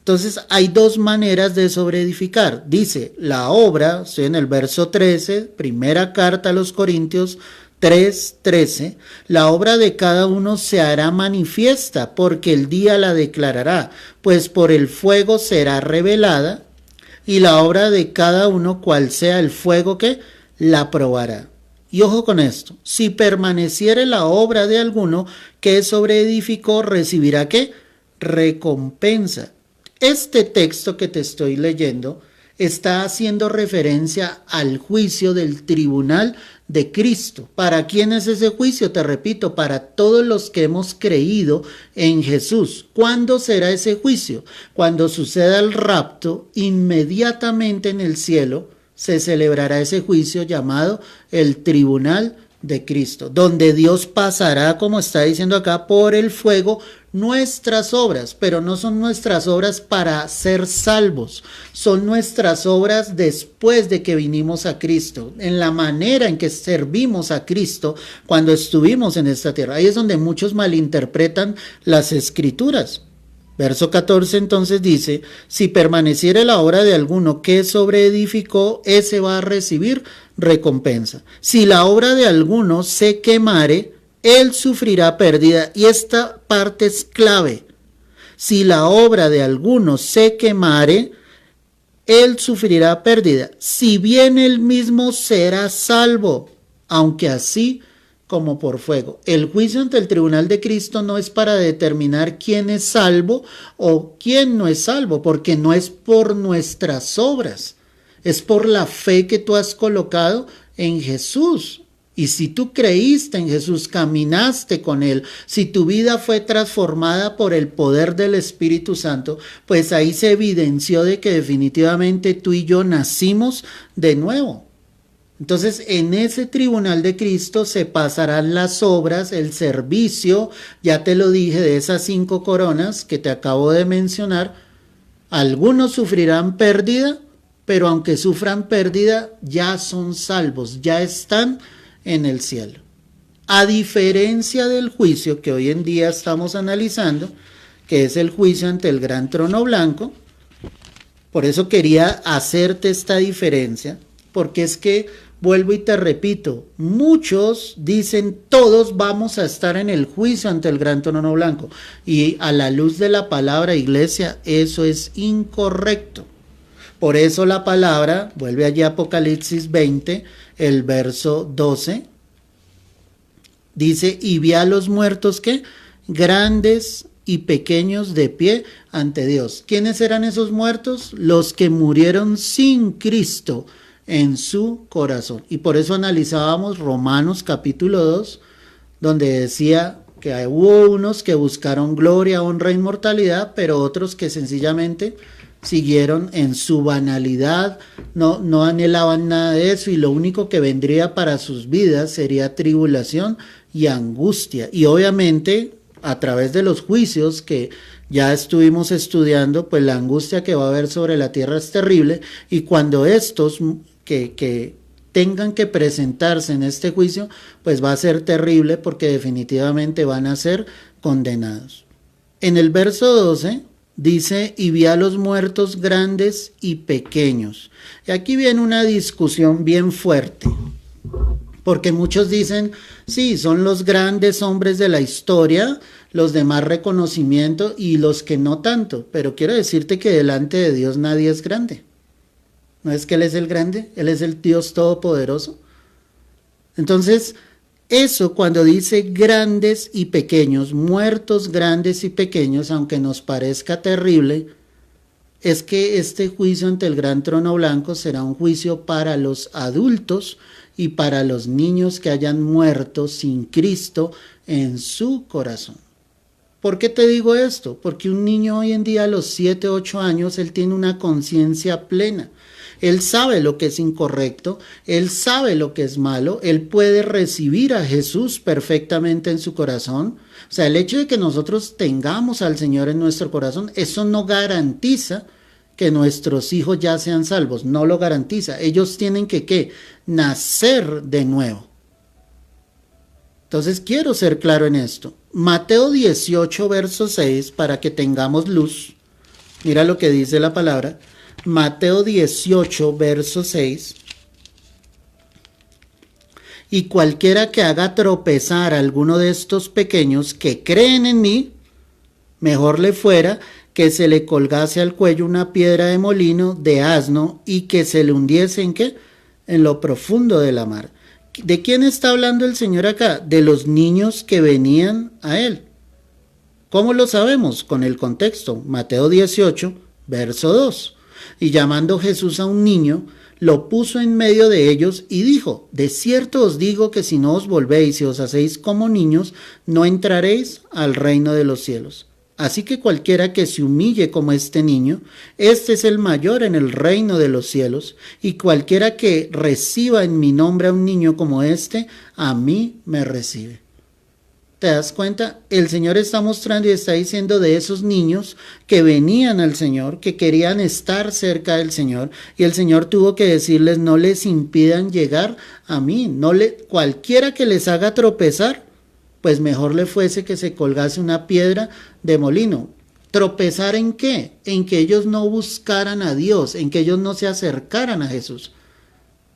Entonces hay 2 maneras de sobreedificar. Dice, la obra, estoy en el verso 13, primera carta a los Corintios 3:13, la obra de cada uno se hará manifiesta, porque el día la declarará, pues por el fuego será revelada, y la obra de cada uno, cual sea el fuego que la probará. Y ojo con esto, si permaneciere la obra de alguno que sobreedificó, recibirá ¿qué? recompensa. Este texto que te estoy leyendo está haciendo referencia al juicio del tribunal de Cristo. ¿Para quién es ese juicio? Te repito, para todos los que hemos creído en Jesús. ¿Cuándo será ese juicio? Cuando suceda el rapto, inmediatamente en el cielo se celebrará ese juicio llamado el tribunal de Cristo, donde Dios pasará, como está diciendo acá, por el fuego nuestras obras, pero no son nuestras obras para ser salvos, son nuestras obras después de que vinimos a Cristo, en la manera en que servimos a Cristo cuando estuvimos en esta tierra. Ahí es donde muchos malinterpretan las escrituras. Verso 14 entonces dice, si permaneciere la obra de alguno que sobreedificó, ese va a recibir recompensa. Si la obra de alguno se quemare, él sufrirá pérdida. Y esta parte es clave. Si la obra de alguno se quemare, él sufrirá pérdida. Si bien él mismo será salvo, aunque así como por fuego. El juicio ante el tribunal de Cristo no es para determinar quién es salvo o quién no es salvo, porque no es por nuestras obras, es por la fe que tú has colocado en Jesús. Y si tú creíste en Jesús, caminaste con Él, si tu vida fue transformada por el poder del Espíritu Santo, pues ahí se evidenció de que definitivamente tú y yo nacimos de nuevo. Entonces, en ese tribunal de Cristo se pasarán las obras, el servicio, ya te lo dije, de esas 5 coronas que te acabo de mencionar. Algunos sufrirán pérdida, pero aunque sufran pérdida, ya son salvos, ya están en el cielo. A diferencia del juicio que hoy en día estamos analizando, que es el juicio ante el gran trono blanco, por eso quería hacerte esta diferencia, porque es que vuelvo y te repito, muchos dicen todos vamos a estar en el juicio ante el gran trono blanco, y a la luz de la palabra, iglesia, eso es incorrecto. Por eso la palabra, vuelve allí a Apocalipsis 20, el verso 12, dice, y vi a los muertos que grandes y pequeños de pie ante Dios. ¿Quiénes eran esos muertos? Los que murieron sin Cristo en su corazón. Y por eso analizábamos Romanos capítulo 2, donde decía que hubo unos que buscaron gloria, honra, inmortalidad, pero otros que sencillamente siguieron en su banalidad, no anhelaban nada de eso, y lo único que vendría para sus vidas sería tribulación y angustia. Y obviamente a través de los juicios que ya estuvimos estudiando, pues la angustia que va a haber sobre la tierra es terrible, y cuando estos que tengan que presentarse en este juicio, pues va a ser terrible, porque definitivamente van a ser condenados. En el verso 12 dice, y vi a los muertos grandes y pequeños. Y aquí viene una discusión bien fuerte, porque muchos dicen, sí, son los grandes hombres de la historia, los de más reconocimiento, y los que no tanto, pero quiero decirte que delante de Dios nadie es grande. ¿No es que Él es el grande? Él es el Dios todopoderoso. Entonces, eso cuando dice grandes y pequeños, muertos grandes y pequeños, aunque nos parezca terrible, es que este juicio ante el gran trono blanco será un juicio para los adultos y para los niños que hayan muerto sin Cristo en su corazón. ¿Por qué te digo esto? Porque un niño hoy en día a los 7, 8 años, él tiene una conciencia plena. Él sabe lo que es incorrecto, él sabe lo que es malo, él puede recibir a Jesús perfectamente en su corazón. O sea, el hecho de que nosotros tengamos al Señor en nuestro corazón, eso no garantiza que nuestros hijos ya sean salvos, no lo garantiza. Ellos tienen que, ¿qué? Nacer de nuevo. Entonces quiero ser claro en esto. Mateo 18, verso 6, para que tengamos luz. Mira lo que dice la palabra. Mateo 18, verso 6. Y cualquiera que haga tropezar a alguno de estos pequeños que creen en mí, mejor le fuera que se le colgase al cuello una piedra de molino de asno y que se le hundiese ¿en qué? En lo profundo de la mar. ¿De quién está hablando el Señor acá? De los niños que venían a Él. ¿Cómo lo sabemos? Con el contexto, Mateo 18, verso 2. Y llamando Jesús a un niño, lo puso en medio de ellos y dijo: de cierto os digo que si no os volvéis y os hacéis como niños, no entraréis al reino de los cielos. Así que cualquiera que se humille como este niño, este es el mayor en el reino de los cielos, y cualquiera que reciba en mi nombre a un niño como este, a mí me recibe. ¿Te das cuenta? El Señor está mostrando y está diciendo de esos niños que venían al Señor, que querían estar cerca del Señor, y el Señor tuvo que decirles: no les impidan llegar a mí, cualquiera que les haga tropezar, pues mejor le fuese que se colgase una piedra de molino. ¿Tropezar en qué? En que ellos no buscaran a Dios, en que ellos no se acercaran a Jesús.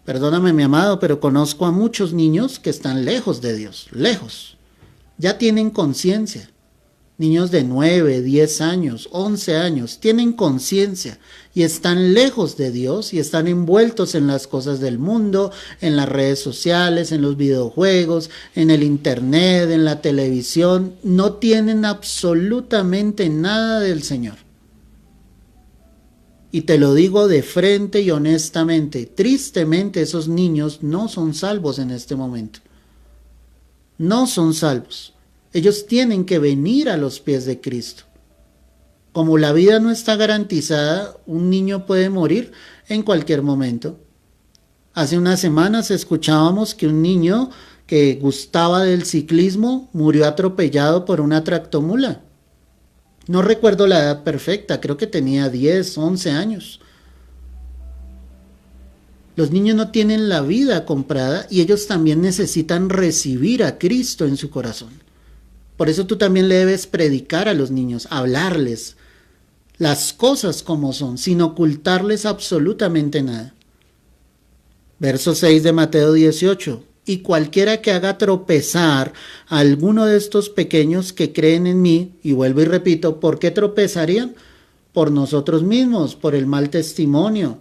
Perdóname, mi amado, pero conozco a muchos niños que están lejos de Dios, lejos. Ya tienen conciencia. Niños de 9, 10 años, 11 años, tienen conciencia y están lejos de Dios y están envueltos en las cosas del mundo, en las redes sociales, en los videojuegos, en el internet, en la televisión. No tienen absolutamente nada del Señor. Y te lo digo de frente y honestamente, tristemente esos niños no son salvos en este momento. No son salvos. Ellos tienen que venir a los pies de Cristo. Como la vida no está garantizada, un niño puede morir en cualquier momento. Hace unas semanas escuchábamos que un niño que gustaba del ciclismo murió atropellado por una tractomula. No recuerdo la edad perfecta, creo que tenía 10, 11 años. Los niños no tienen la vida comprada y ellos también necesitan recibir a Cristo en su corazón. Por eso tú también le debes predicar a los niños, hablarles las cosas como son, sin ocultarles absolutamente nada. Verso 6 de Mateo 18. Y cualquiera que haga tropezar a alguno de estos pequeños que creen en mí, y vuelvo y repito, ¿por qué tropezarían? Por nosotros mismos, por el mal testimonio,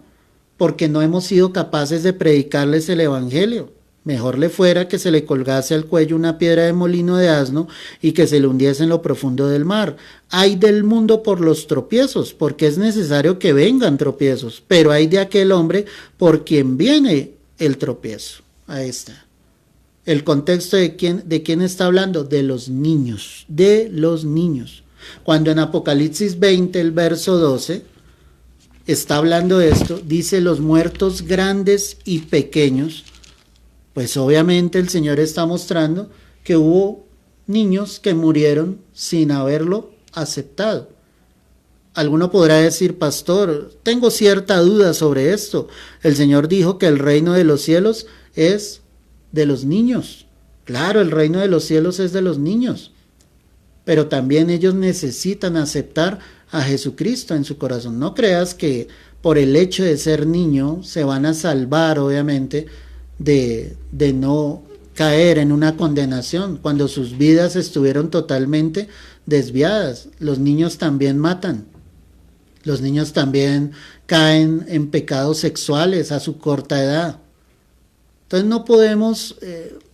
porque no hemos sido capaces de predicarles el evangelio. Mejor le fuera que se le colgase al cuello una piedra de molino de asno y que se le hundiese en lo profundo del mar. Hay del mundo por los tropiezos, porque es necesario que vengan tropiezos, pero hay de aquel hombre por quien viene el tropiezo. Ahí está. El contexto de quién está hablando, de los niños, de los niños. Cuando en Apocalipsis 20, el verso 12, está hablando de esto, dice los muertos grandes y pequeños, pues obviamente el Señor está mostrando que hubo niños que murieron sin haberlo aceptado. Alguno podrá decir: pastor, tengo cierta duda sobre esto. El Señor dijo que el reino de los cielos es de los niños. Claro, el reino de los cielos es de los niños, pero también ellos necesitan aceptar a Jesucristo en su corazón. No creas que por el hecho de ser niño se van a salvar, obviamente, de no caer en una condenación cuando sus vidas estuvieron totalmente desviadas. Los niños también matan. Los niños también caen en pecados sexuales a su corta edad. Entonces no podemos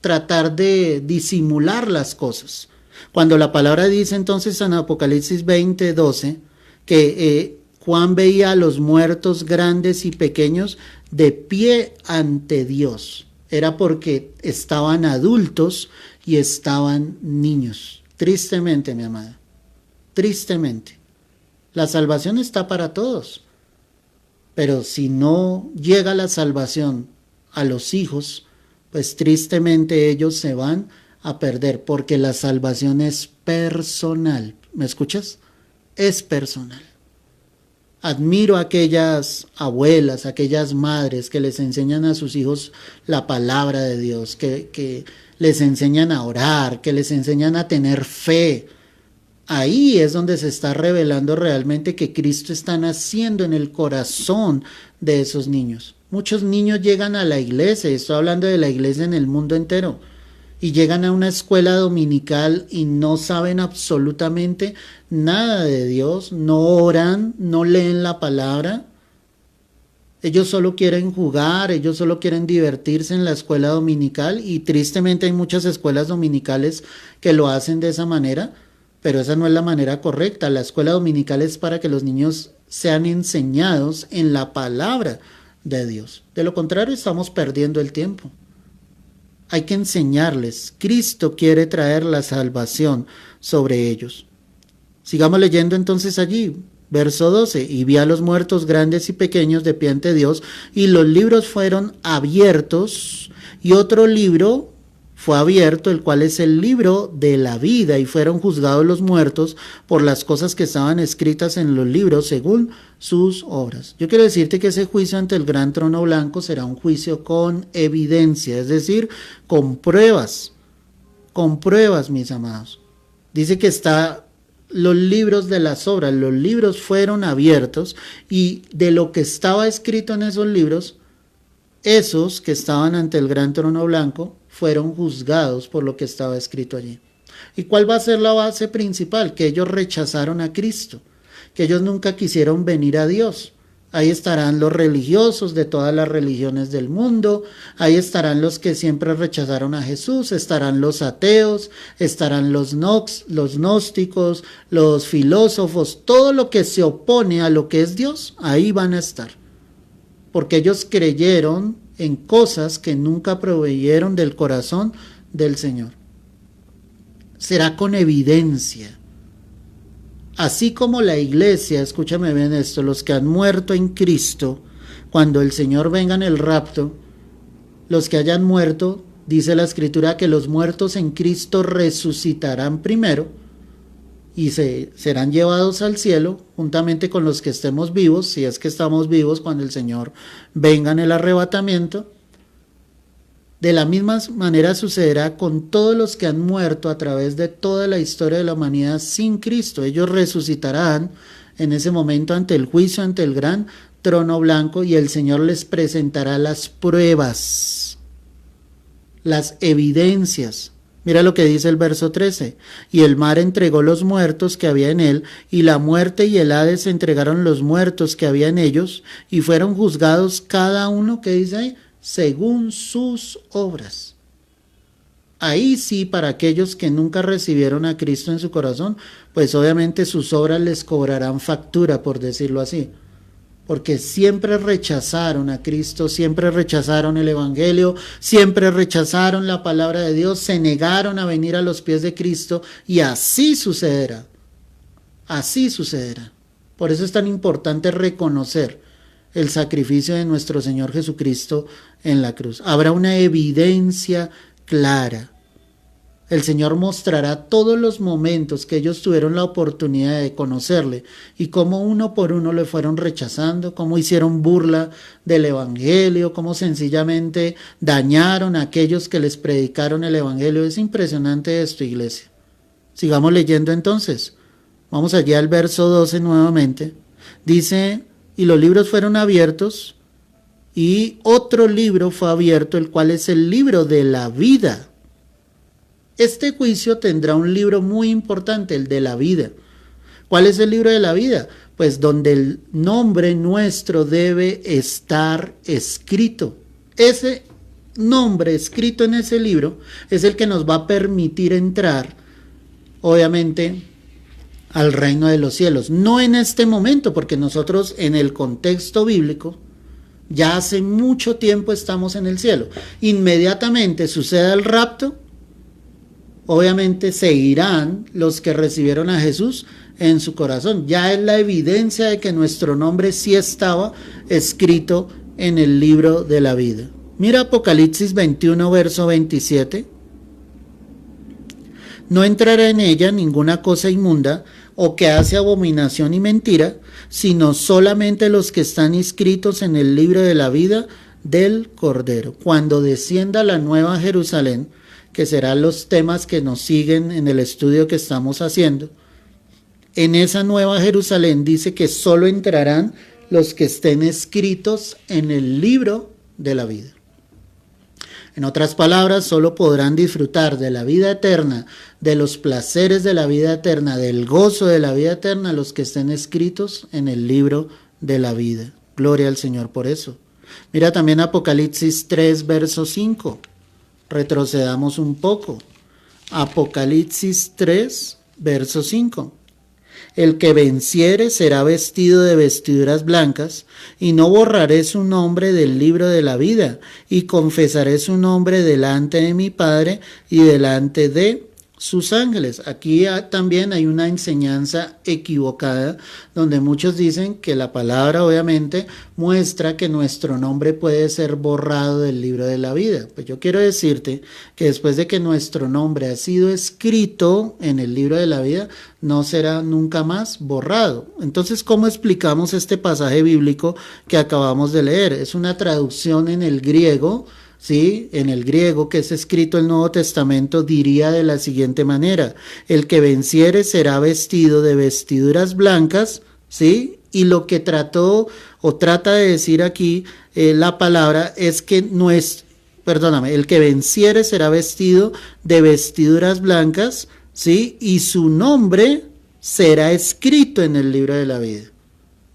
tratar de disimular las cosas. Cuando la palabra dice entonces en Apocalipsis 20, 12, que Juan veía a los muertos grandes y pequeños de pie ante Dios, era porque estaban adultos y estaban niños. Tristemente, mi amada, tristemente. La salvación está para todos, pero si no llega la salvación a los hijos, pues tristemente ellos se van a perder, porque la salvación es personal. ¿Me escuchas? Es personal. Admiro a aquellas abuelas, a aquellas madres que les enseñan a sus hijos la palabra de Dios, que les enseñan a orar, que les enseñan a tener fe. Ahí es donde se está revelando realmente que Cristo está naciendo en el corazón de esos niños. Muchos niños llegan a la iglesia, estoy hablando de la iglesia en el mundo entero, y llegan a una escuela dominical y no saben absolutamente nada de Dios, no oran, no leen la palabra. Ellos solo quieren jugar, ellos solo quieren divertirse en la escuela dominical, y tristemente hay muchas escuelas dominicales que lo hacen de esa manera, pero esa no es la manera correcta. La escuela dominical es para que los niños sean enseñados en la palabra de Dios. De lo contrario, estamos perdiendo el tiempo. Hay que enseñarles. Cristo quiere traer la salvación sobre ellos. Sigamos leyendo entonces allí, verso 12. Y vi a los muertos grandes y pequeños de pie ante Dios, y los libros fueron abiertos, y otro libro fue abierto, el cual es el libro de la vida, y fueron juzgados los muertos por las cosas que estaban escritas en los libros según sus obras. Yo quiero decirte que ese juicio ante el gran trono blanco será un juicio con evidencia, es decir, con pruebas, mis amados. Dice que está los libros de las obras, los libros fueron abiertos, y de lo que estaba escrito en esos libros, esos que estaban ante el gran trono blanco fueron juzgados por lo que estaba escrito allí. ¿Y cuál va a ser la base principal? Que ellos rechazaron a Cristo, que ellos nunca quisieron venir a Dios. Ahí estarán los religiosos de todas las religiones del mundo, ahí estarán los que siempre rechazaron a Jesús, estarán los ateos, estarán los gnósticos, los filósofos, todo lo que se opone a lo que es Dios, ahí van a estar. Porque ellos creyeron en cosas que nunca proveyeron del corazón del Señor. Será con evidencia. Así como la iglesia, escúchame bien esto, los que han muerto en Cristo, cuando el Señor venga en el rapto, los que hayan muerto, dice la Escritura que los muertos en Cristo resucitarán primero y serán llevados al cielo juntamente con los que estemos vivos, si es que estamos vivos cuando el Señor venga en el arrebatamiento. De la misma manera sucederá con todos los que han muerto a través de toda la historia de la humanidad sin Cristo. Ellos resucitarán en ese momento ante el juicio, ante el gran trono blanco, y el Señor les presentará las pruebas, las evidencias. Mira lo que dice el verso 13. Y el mar entregó los muertos que había en él, y la muerte y el Hades entregaron los muertos que había en ellos, y fueron juzgados cada uno, ¿qué dice ahí? Según sus obras. Ahí sí, para aquellos que nunca recibieron a Cristo en su corazón, pues obviamente sus obras les cobrarán factura, por decirlo así. Porque siempre rechazaron a Cristo, siempre rechazaron el Evangelio, siempre rechazaron la palabra de Dios, se negaron a venir a los pies de Cristo, y así sucederá. Así sucederá. Por eso es tan importante reconocer el sacrificio de nuestro Señor Jesucristo en la cruz. Habrá una evidencia clara. El Señor mostrará todos los momentos que ellos tuvieron la oportunidad de conocerle y cómo uno por uno le fueron rechazando, cómo hicieron burla del Evangelio, cómo sencillamente dañaron a aquellos que les predicaron el Evangelio. Es impresionante esto, iglesia. Sigamos leyendo entonces. Vamos allá al verso 12 nuevamente. Dice: y los libros fueron abiertos, y otro libro fue abierto, el cual es el libro de la vida. Este juicio tendrá un libro muy importante, el de la vida. ¿Cuál es el libro de la vida? Pues donde el nombre nuestro debe estar escrito. Ese nombre escrito en ese libro es el que nos va a permitir entrar, obviamente, al reino de los cielos. No en este momento, porque nosotros en el contexto bíblico ya hace mucho tiempo estamos en el cielo. Inmediatamente suceda el rapto, obviamente se irán los que recibieron a Jesús en su corazón. Ya es la evidencia de que nuestro nombre sí estaba escrito en el libro de la vida. Mira Apocalipsis 21, verso 27. No entrará en ella ninguna cosa inmunda o que hace abominación y mentira, sino solamente los que están inscritos en el libro de la vida del Cordero. Cuando descienda la nueva Jerusalén, que serán los temas que nos siguen en el estudio que estamos haciendo, en esa nueva Jerusalén dice que solo entrarán los que estén escritos en el libro de la vida. En otras palabras, solo podrán disfrutar de la vida eterna, de los placeres de la vida eterna, del gozo de la vida eterna, los que estén escritos en el libro de la vida. Gloria al Señor por eso. Mira también Apocalipsis 3, verso 5. Retrocedamos un poco. Apocalipsis 3, verso 5. El que venciere será vestido de vestiduras blancas, y no borraré su nombre del libro de la vida, y confesaré su nombre delante de mi Padre y delante de sus ángeles. Aquí también hay una enseñanza equivocada, donde muchos dicen que la palabra obviamente muestra que nuestro nombre puede ser borrado del libro de la vida. Pues yo quiero decirte que después de que nuestro nombre ha sido escrito en el libro de la vida, no será nunca más borrado. Entonces, ¿cómo explicamos este pasaje bíblico que acabamos de leer? Es una traducción en el griego. ¿Sí? En el griego que es escrito el Nuevo Testamento diría de la siguiente manera: el que venciere será vestido de vestiduras blancas, ¿sí? Y lo que trató o trata de decir aquí la palabra es que el que venciere será vestido de vestiduras blancas, ¿sí? Y su nombre será escrito en el libro de la vida.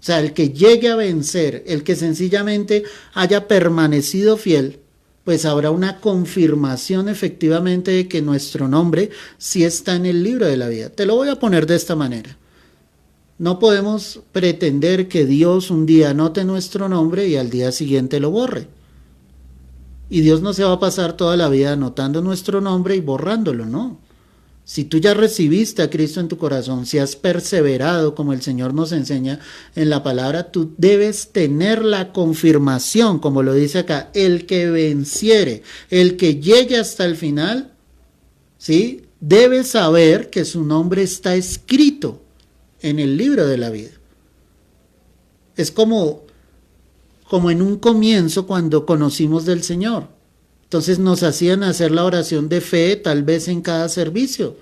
O sea, el que llegue a vencer, el que sencillamente haya permanecido fiel, pues habrá una confirmación efectivamente de que nuestro nombre sí está en el libro de la vida. Te lo voy a poner de esta manera. No podemos pretender que Dios un día anote nuestro nombre y al día siguiente lo borre. Y Dios no se va a pasar toda la vida anotando nuestro nombre y borrándolo, no. Si tú ya recibiste a Cristo en tu corazón, si has perseverado como el Señor nos enseña en la palabra, tú debes tener la confirmación, como lo dice acá: el que venciere, el que llegue hasta el final, ¿sí? Debe saber que su nombre está escrito en el libro de la vida. Es como en un comienzo cuando conocimos del Señor. Entonces nos hacían hacer la oración de fe tal vez en cada servicio.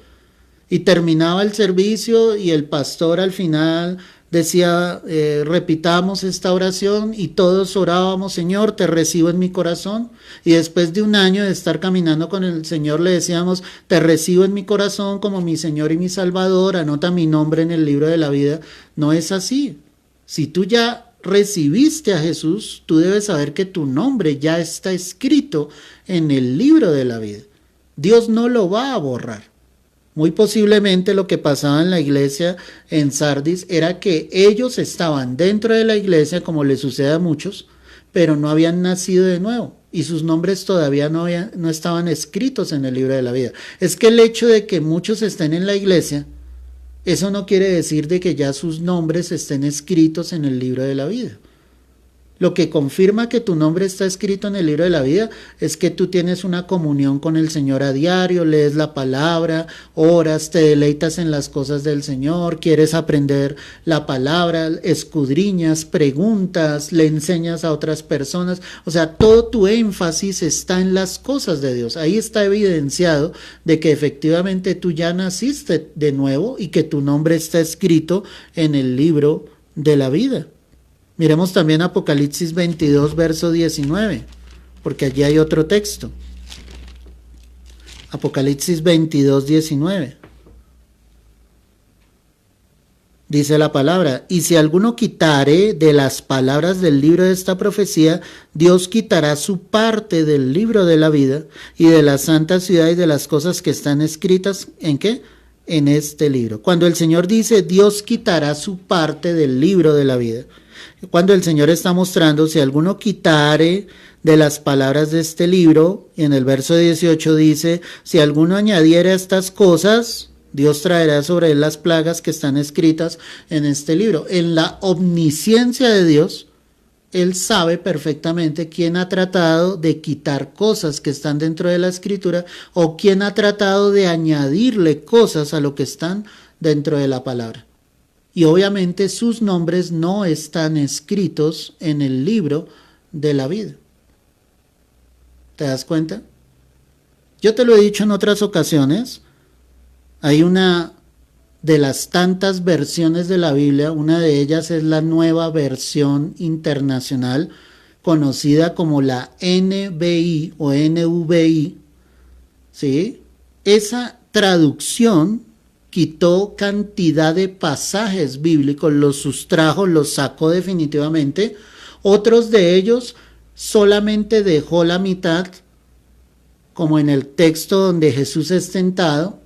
Y terminaba el servicio y el pastor al final decía, repitamos esta oración, y todos orábamos: Señor, te recibo en mi corazón. Y después de un año de estar caminando con el Señor le decíamos: te recibo en mi corazón como mi Señor y mi Salvador, anota mi nombre en el libro de la vida. No es así. Si tú ya recibiste a Jesús, tú debes saber que tu nombre ya está escrito en el libro de la vida. Dios no lo va a borrar. Muy posiblemente lo que pasaba en la iglesia en Sardis era que ellos estaban dentro de la iglesia, como le sucede a muchos, pero no habían nacido de nuevo y sus nombres todavía no estaban escritos en el libro de la vida. Es que el hecho de que muchos estén en la iglesia, eso no quiere decir de que ya sus nombres estén escritos en el libro de la vida. Lo que confirma que tu nombre está escrito en el libro de la vida es que tú tienes una comunión con el Señor a diario, lees la palabra, oras, te deleitas en las cosas del Señor, quieres aprender la palabra, escudriñas, preguntas, le enseñas a otras personas. O sea, todo tu énfasis está en las cosas de Dios. Ahí está evidenciado de que efectivamente tú ya naciste de nuevo y que tu nombre está escrito en el libro de la vida. Miremos también Apocalipsis 22, verso 19, porque allí hay otro texto. Apocalipsis 22, 19. Dice la palabra: y si alguno quitare de las palabras del libro de esta profecía, Dios quitará su parte del libro de la vida y de la santa ciudad y de las cosas que están escritas, ¿en qué? En este libro. Cuando el Señor dice Dios quitará su parte del libro de la vida, cuando el Señor está mostrando: si alguno quitare de las palabras de este libro, y en el verso 18 dice: si alguno añadiere a estas cosas, Dios traerá sobre él las plagas que están escritas en este libro. En la omnisciencia de Dios, Él sabe perfectamente quién ha tratado de quitar cosas que están dentro de la Escritura o quién ha tratado de añadirle cosas a lo que están dentro de la palabra. Y obviamente sus nombres no están escritos en el libro de la vida. ¿Te das cuenta? Yo te lo he dicho en otras ocasiones. Hay una de las tantas versiones de la Biblia, una de ellas es la Nueva Versión Internacional, conocida como la NBI o NVI. ¿Sí? Esa traducción quitó cantidad de pasajes bíblicos, los sustrajo, los sacó definitivamente. Otros de ellos solamente dejó la mitad, como en el texto donde Jesús es tentado,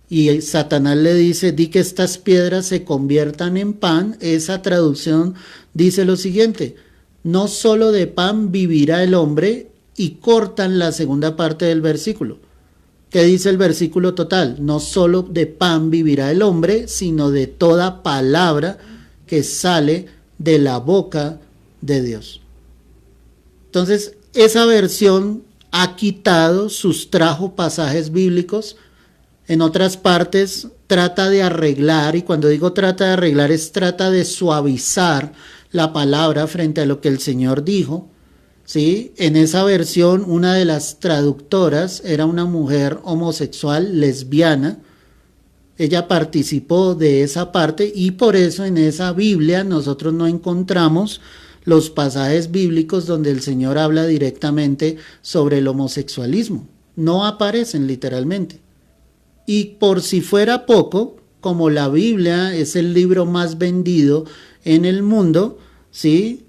y Satanás le dice, di que estas piedras se conviertan en pan, esa traducción dice lo siguiente, no solo de pan vivirá el hombre, y cortan la segunda parte del versículo. ¿Qué dice el versículo total? No solo de pan vivirá el hombre, sino de toda palabra que sale de la boca de Dios. Entonces, esa versión ha quitado, sustrajo pasajes bíblicos. En otras partes trata de arreglar, y cuando digo trata de arreglar es trata de suavizar la palabra frente a lo que el Señor dijo. ¿Sí? En esa versión una de las traductoras era una mujer homosexual, lesbiana. Ella participó de esa parte y por eso en esa Biblia nosotros no encontramos los pasajes bíblicos donde el Señor habla directamente sobre el homosexualismo. No aparecen literalmente. Y por si fuera poco, como la Biblia es el libro más vendido en el mundo, ¿sí?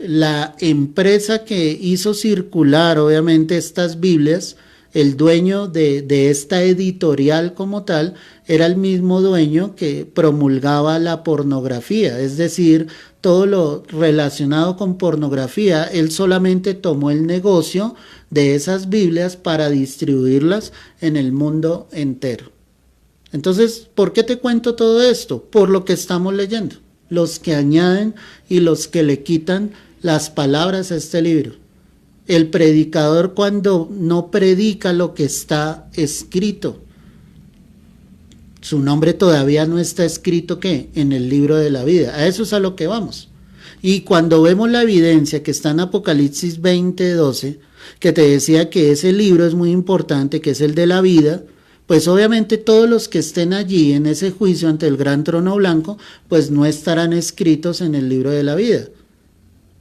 La empresa que hizo circular obviamente estas Biblias, el dueño de esta editorial como tal, era el mismo dueño que promulgaba la pornografía, es decir, todo lo relacionado con pornografía, él solamente tomó el negocio de esas Biblias para distribuirlas en el mundo entero. Entonces, ¿por qué te cuento todo esto? Por lo que estamos leyendo, los que añaden y los que le quitan las palabras a este libro. El predicador cuando no predica lo que está escrito, su nombre todavía no está escrito ¿qué? En el libro de la vida. A eso es a lo que vamos. Y cuando vemos la evidencia que está en Apocalipsis 20:12, que te decía que ese libro es muy importante, que es el de la vida, pues obviamente todos los que estén allí en ese juicio ante el gran trono blanco, pues no estarán escritos en el libro de la vida.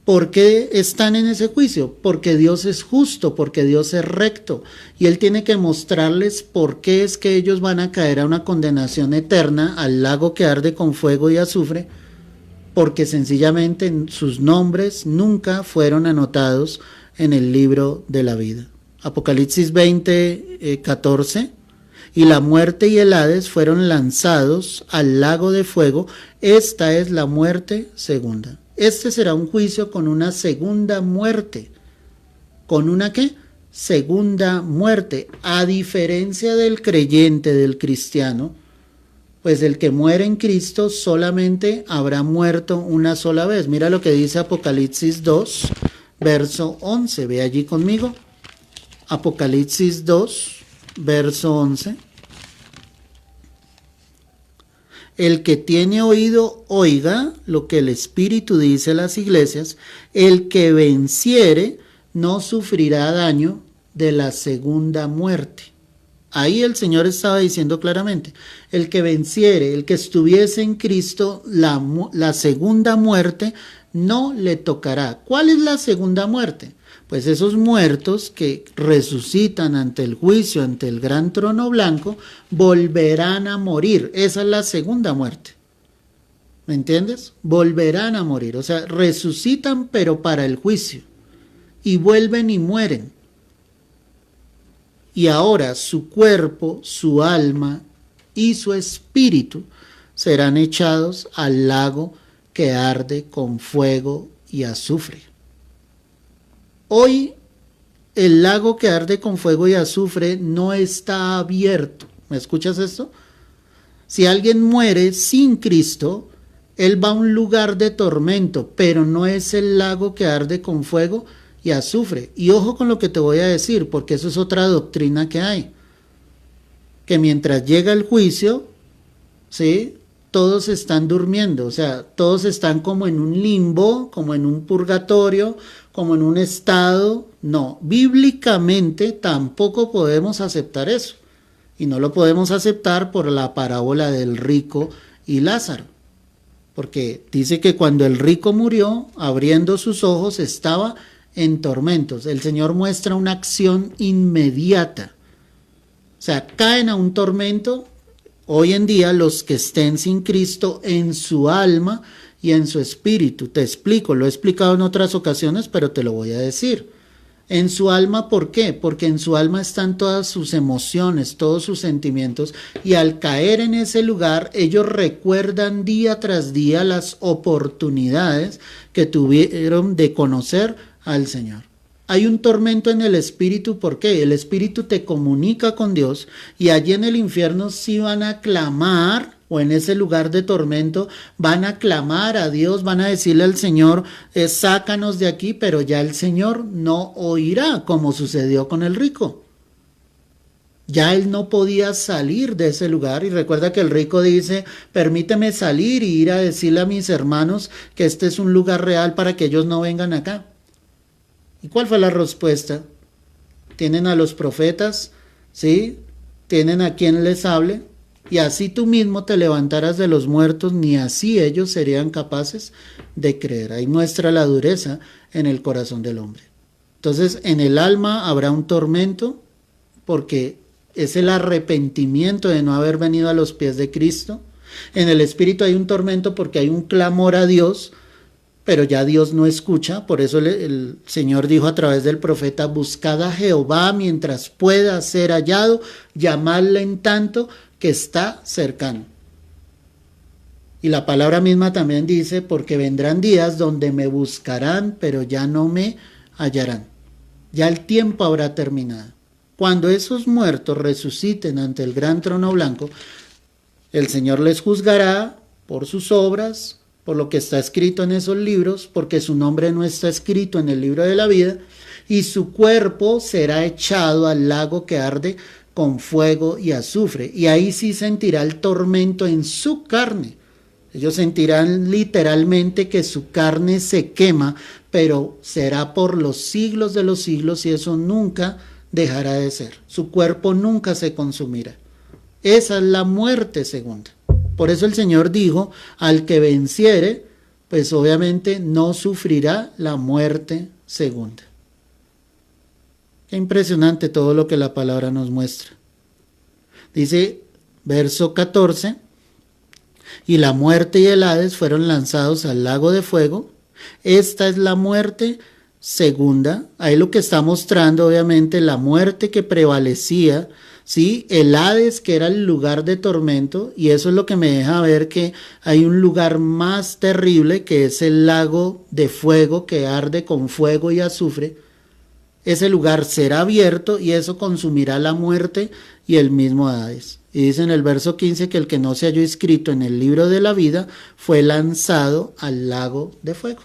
¿Por qué están en ese juicio? Porque Dios es justo, porque Dios es recto, y Él tiene que mostrarles por qué es que ellos van a caer a una condenación eterna, al lago que arde con fuego y azufre, porque sencillamente sus nombres nunca fueron anotados en el libro de la vida. Apocalipsis 20:14, y la muerte y el Hades fueron lanzados al lago de fuego, esta es la muerte segunda. Este será un juicio con una segunda muerte. ¿Con una qué? Segunda muerte. A diferencia del creyente, del cristiano, pues el que muere en Cristo solamente habrá muerto una sola vez. Mira lo que dice Apocalipsis 2, verso 11. Ve allí conmigo. Apocalipsis 2, verso 11. El que tiene oído, oiga lo que el Espíritu dice a las iglesias. El que venciere no sufrirá daño de la segunda muerte. Ahí el Señor estaba diciendo claramente, el que venciere, el que estuviese en Cristo, la segunda muerte no le tocará. ¿Cuál es la segunda muerte? Pues esos muertos que resucitan ante el juicio, ante el gran trono blanco, volverán a morir. Esa es la segunda muerte. ¿Me entiendes? Volverán a morir. O sea, resucitan pero para el juicio. Y vuelven y mueren. Y ahora su cuerpo, su alma y su espíritu serán echados al lago que arde con fuego y azufre. Hoy el lago que arde con fuego y azufre no está abierto. ¿Me escuchas esto? Si alguien muere sin Cristo, él va a un lugar de tormento, pero no es el lago que arde con fuego y azufre. Y ojo con lo que te voy a decir, porque eso es otra doctrina que hay. Que mientras llega el juicio, ¿sí?, todos están durmiendo, o sea, todos están como en un limbo, como en un purgatorio, como en un estado. No, bíblicamente tampoco podemos aceptar eso. Y no lo podemos aceptar por la parábola del rico y Lázaro. Porque dice que cuando el rico murió, abriendo sus ojos, estaba en tormentos. El Señor muestra una acción inmediata. O sea, caen a un tormento. Hoy en día los que estén sin Cristo en su alma y en su espíritu. Te explico, lo he explicado en otras ocasiones, pero te lo voy a decir. En su alma, ¿por qué? Porque en su alma están todas sus emociones, todos sus sentimientos, y al caer en ese lugar, ellos recuerdan día tras día las oportunidades que tuvieron de conocer al Señor. Hay un tormento en el espíritu, ¿por qué? El espíritu te comunica con Dios, y allí en el infierno sí van a clamar, o en ese lugar de tormento, van a clamar a Dios, van a decirle al Señor, sácanos de aquí, pero ya el Señor no oirá, como sucedió con el rico. Ya él no podía salir de ese lugar, y recuerda que el rico dice, permíteme salir y ir a decirle a mis hermanos que este es un lugar real para que ellos no vengan acá. ¿Y cuál fue la respuesta? Tienen a los profetas, ¿sí? Tienen a quien les hable, y así tú mismo te levantaras de los muertos, ni así ellos serían capaces de creer. Ahí muestra la dureza en el corazón del hombre. Entonces, en el alma habrá un tormento, porque es el arrepentimiento de no haber venido a los pies de Cristo. En el espíritu hay un tormento porque hay un clamor a Dios, pero ya Dios no escucha. Por eso el Señor dijo a través del profeta, buscad a Jehová mientras pueda ser hallado, llamadle en tanto que está cercano. Y la palabra misma también dice, porque vendrán días donde me buscarán, pero ya no me hallarán. Ya el tiempo habrá terminado. Cuando esos muertos resuciten ante el gran trono blanco, el Señor les juzgará por sus obras, por lo que está escrito en esos libros, porque su nombre no está escrito en el libro de la vida, y su cuerpo será echado al lago que arde con fuego y azufre, y ahí sí sentirá el tormento en su carne. Ellos sentirán literalmente que su carne se quema, pero será por los siglos de los siglos, y eso nunca dejará de ser. Su cuerpo nunca se consumirá. Esa es la muerte segunda. Por eso el Señor dijo, al que venciere, pues obviamente no sufrirá la muerte segunda. Qué impresionante todo lo que la palabra nos muestra. Dice, verso 14, y la muerte y el Hades fueron lanzados al lago de fuego. Esta es la muerte segunda. Ahí lo que está mostrando, obviamente, la muerte que prevalecía, ¿sí? El Hades, que era el lugar de tormento, y eso es lo que me deja ver que hay un lugar más terrible, que es el lago de fuego que arde con fuego y azufre. Ese lugar será abierto y eso consumirá la muerte y el mismo Hades. Y dice en el verso 15 que el que no se halló inscrito en el libro de la vida fue lanzado al lago de fuego.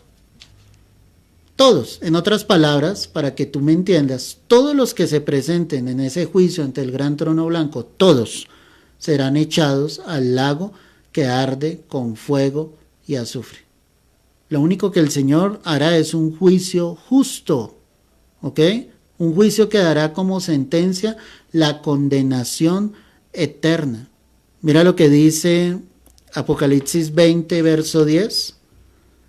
Todos, en otras palabras, para que tú me entiendas, todos los que se presenten en ese juicio ante el gran trono blanco, todos serán echados al lago que arde con fuego y azufre. Lo único que el Señor hará es un juicio justo, ¿ok? Un juicio que dará como sentencia la condenación eterna. Mira lo que dice Apocalipsis 20, verso 10.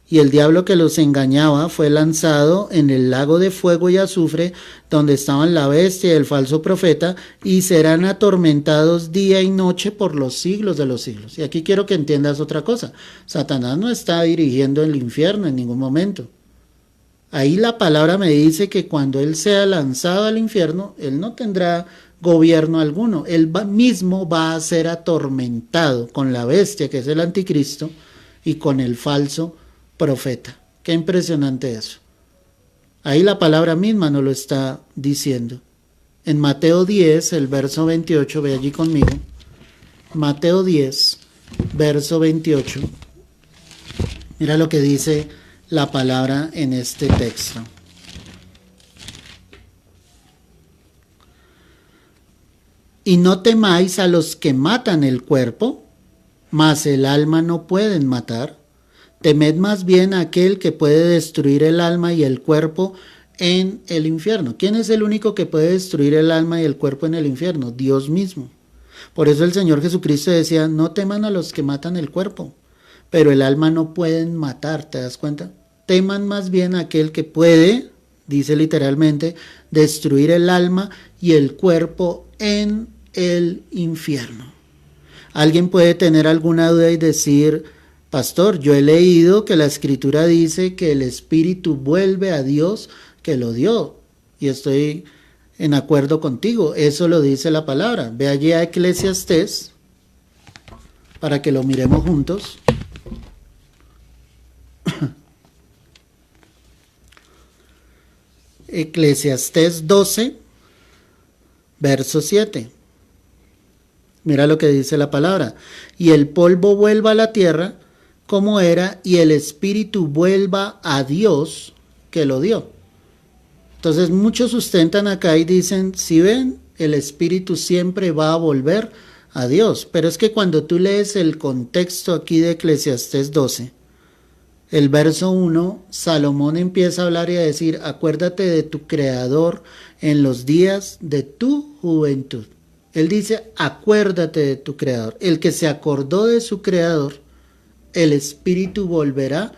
Y el diablo que los engañaba fue lanzado en el lago de fuego y azufre, donde estaban la bestia y el falso profeta, y serán atormentados día y noche por los siglos de los siglos. Y aquí quiero que entiendas otra cosa. Satanás no está dirigiendo el infierno en ningún momento. Ahí la palabra me dice que cuando él sea lanzado al infierno, él no tendrá gobierno alguno. Él mismo va a ser atormentado con la bestia, que es el anticristo, y con el falso profeta. Qué impresionante eso. Ahí la palabra misma nos lo está diciendo. En Mateo 10, el verso 28, ve allí conmigo. Mateo 10, verso 28. Mira lo que dice la palabra en este texto. Y no temáis a los que matan el cuerpo, mas el alma no pueden matar. Temed más bien a aquel que puede destruir el alma y el cuerpo en el infierno. ¿Quién es el único que puede destruir el alma y el cuerpo en el infierno? Dios mismo. Por eso el Señor Jesucristo decía, no teman a los que matan el cuerpo, pero el alma no pueden matar, ¿te das cuenta? Teman más bien a aquel que puede, dice literalmente, destruir el alma y el cuerpo en el infierno. Alguien puede tener alguna duda y decir, pastor, yo he leído que la Escritura dice que el espíritu vuelve a Dios que lo dio. y estoy en acuerdo contigo. Eso lo dice la palabra. Ve allí a Eclesiastés para que lo miremos juntos. Eclesiastés 12, verso 7. Mira lo que dice la palabra. Y el polvo vuelva a la tierra como era, y el espíritu vuelva a Dios que lo dio. Entonces muchos sustentan acá y dicen, si ven, el espíritu siempre va a volver a Dios. Pero es que cuando tú lees el contexto aquí de Eclesiastés 12, el verso 1, Salomón empieza a hablar y a decir, acuérdate de tu Creador en los días de tu juventud. Él dice, acuérdate de tu Creador. El que se acordó de su Creador, el espíritu volverá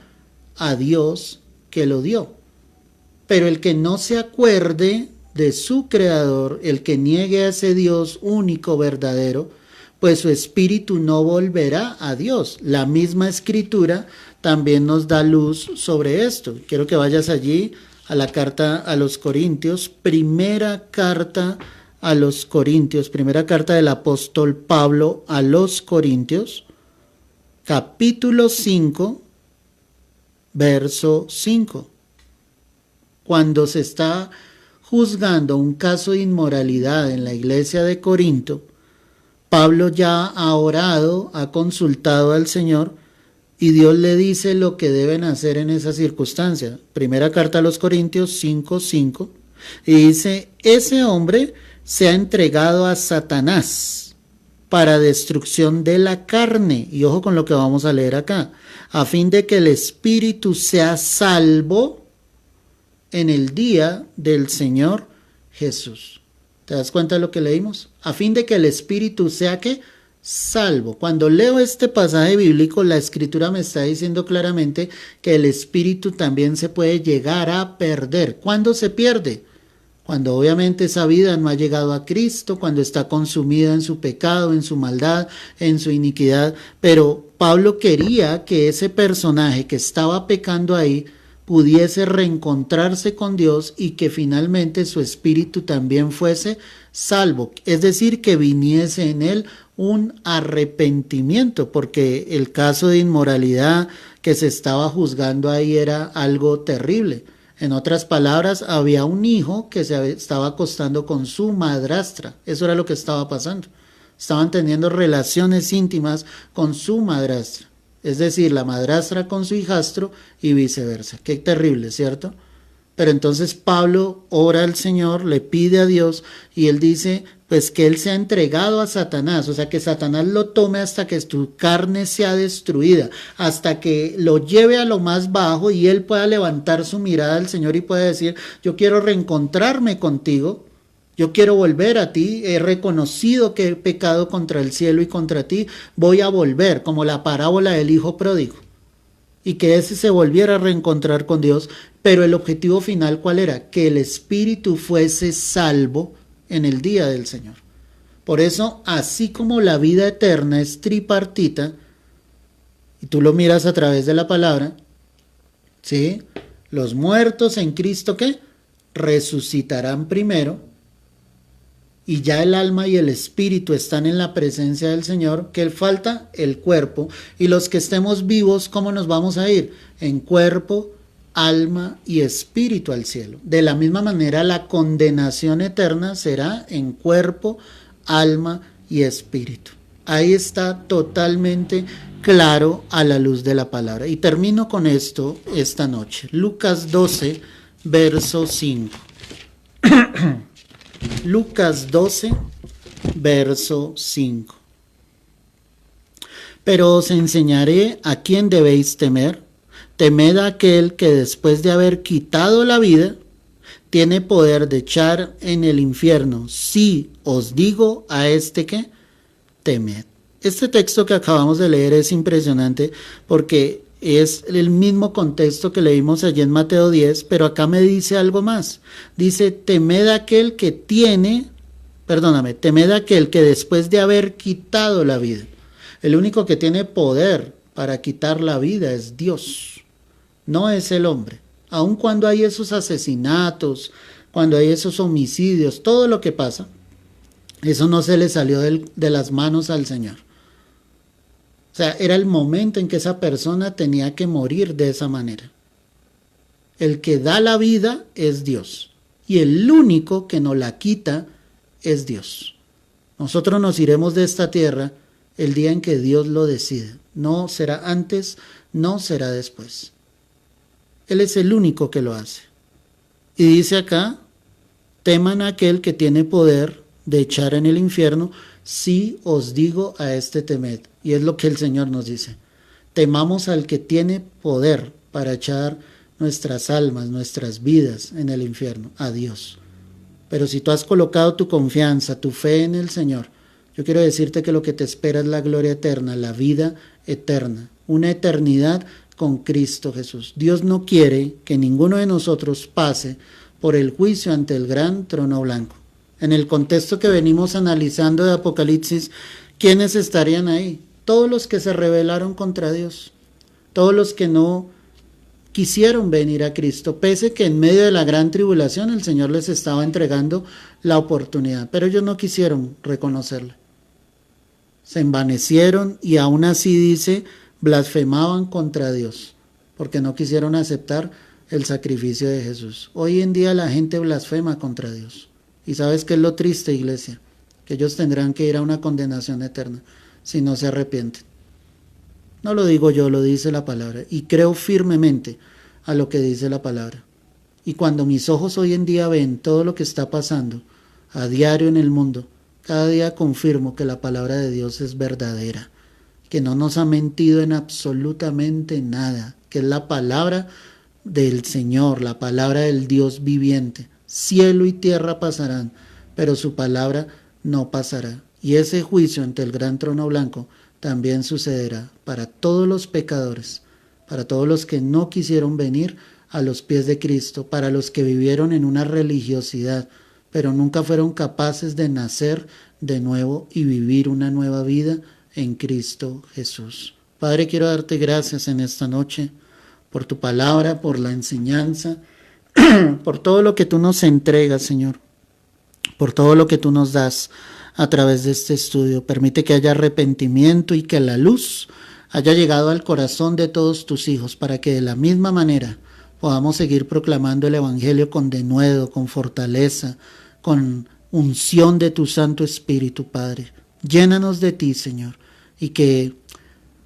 a Dios que lo dio. Pero el que no se acuerde de su Creador, el que niegue a ese Dios único, verdadero, pues su espíritu no volverá a Dios. La misma Escritura también nos da luz sobre esto. Quiero que vayas allí a la carta a los Corintios, primera carta a los Corintios, primera carta del apóstol Pablo a los Corintios, capítulo 5, verso 5. Cuando se está juzgando un caso de inmoralidad en la iglesia de Corinto, Pablo ya ha orado, ha consultado al Señor y Dios le dice lo que deben hacer en esa circunstancia. Primera carta a los Corintios 5:5 y dice, ese hombre se ha entregado a Satanás para destrucción de la carne, y ojo con lo que vamos a leer acá, a fin de que el espíritu sea salvo en el día del Señor Jesús. ¿Te das cuenta de lo que leímos? A fin de que el espíritu sea ¿qué? Salvo. Cuando leo este pasaje bíblico, la Escritura me está diciendo claramente que el espíritu también se puede llegar a perder. ¿Cuándo se pierde? Cuando obviamente esa vida no ha llegado a Cristo, cuando está consumida en su pecado, en su maldad, en su iniquidad. Pero Pablo quería que ese personaje que estaba pecando ahí pudiese reencontrarse con Dios y que finalmente su espíritu también fuese salvo. Es decir, que viniese en él un arrepentimiento, porque el caso de inmoralidad que se estaba juzgando ahí era algo terrible. En otras palabras, había un hijo que se estaba acostando con su madrastra. Eso era lo que estaba pasando. Estaban teniendo relaciones íntimas con su madrastra. Es decir, la madrastra con su hijastro y viceversa. Qué terrible, ¿cierto? Pero entonces Pablo ora al Señor, le pide a Dios y él dice, pues que él se ha entregado a Satanás, o sea que Satanás lo tome hasta que tu carne sea destruida, hasta que lo lleve a lo más bajo y él pueda levantar su mirada al Señor y pueda decir, yo quiero reencontrarme contigo, yo quiero volver a ti, he reconocido que he pecado contra el cielo y contra ti, voy a volver, como la parábola del hijo pródigo. Y que ese se volviera a reencontrar con Dios, pero el objetivo final, ¿cuál era? Que el espíritu fuese salvo en el día del Señor. Por eso, así como la vida eterna es tripartita, y tú lo miras a través de la palabra, ¿sí? Los muertos en Cristo, ¿qué? Resucitarán primero, y ya el alma y el espíritu están en la presencia del Señor, que falta el cuerpo, y los que estemos vivos, ¿cómo nos vamos a ir? En cuerpo, alma y espíritu al cielo. De la misma manera, la condenación eterna será en cuerpo, alma y espíritu. Ahí está totalmente claro a la luz de la palabra. Y termino con esto esta noche. Lucas 12, verso 5. Lucas 12, verso 5. Pero os enseñaré a quién debéis temer. Temed a aquel que después de haber quitado la vida, tiene poder de echar en el infierno. Sí, os digo a este que temed. Este texto que acabamos de leer es impresionante porque es el mismo contexto que leímos allí en Mateo 10, pero acá me dice algo más. Dice, temed a aquel que temed a aquel que después de haber quitado la vida. El único que tiene poder para quitar la vida es Dios, no es el hombre. Aun cuando hay esos asesinatos, cuando hay esos homicidios, todo lo que pasa, eso no se le salió de las manos al Señor. O sea, era el momento en que esa persona tenía que morir de esa manera. El que da la vida es Dios, y el único que nos la quita es Dios. Nosotros nos iremos de esta tierra el día en que Dios lo decida. No será antes, no será después. Él es el único que lo hace. Y dice acá, teman a aquel que tiene poder de echar en el infierno, si os digo a este temed. Y es lo que el Señor nos dice. Temamos al que tiene poder para echar nuestras almas, nuestras vidas en el infierno, a Dios. Pero si tú has colocado tu confianza, tu fe en el Señor, yo quiero decirte que lo que te espera es la gloria eterna, la vida eterna, una eternidad con Cristo Jesús. Dios no quiere que ninguno de nosotros pase por el juicio ante el gran trono blanco. En el contexto que venimos analizando de Apocalipsis, ¿quiénes estarían ahí? Todos los que se rebelaron contra Dios, todos los que no quisieron venir a Cristo, pese que en medio de la gran tribulación el Señor les estaba entregando la oportunidad, pero ellos no quisieron reconocerle. Se envanecieron y aún así dice, blasfemaban contra Dios, porque no quisieron aceptar el sacrificio de Jesús. Hoy en día la gente blasfema contra Dios. ¿Y sabes qué es lo triste, iglesia? Que ellos tendrán que ir a una condenación eterna si no se arrepienten. No lo digo yo, lo dice la palabra. Y creo firmemente a lo que dice la palabra. Y cuando mis ojos hoy en día ven todo lo que está pasando a diario en el mundo, cada día confirmo que la palabra de Dios es verdadera, que no nos ha mentido en absolutamente nada, que es la palabra del Señor, la palabra del Dios viviente. Cielo y tierra pasarán, pero su palabra no pasará. Y ese juicio ante el gran trono blanco también sucederá para todos los pecadores, para todos los que no quisieron venir a los pies de Cristo, para los que vivieron en una religiosidad, pero nunca fueron capaces de nacer de nuevo y vivir una nueva vida en Cristo Jesús. Padre, quiero darte gracias en esta noche por tu palabra, por la enseñanza, por todo lo que tú nos entregas, Señor, por todo lo que tú nos das a través de este estudio. Permite que haya arrepentimiento y que la luz haya llegado al corazón de todos tus hijos, para que de la misma manera podamos seguir proclamando el Evangelio con denuedo, con fortaleza, con unción de tu Santo Espíritu, Padre. Llénanos de ti, Señor, y que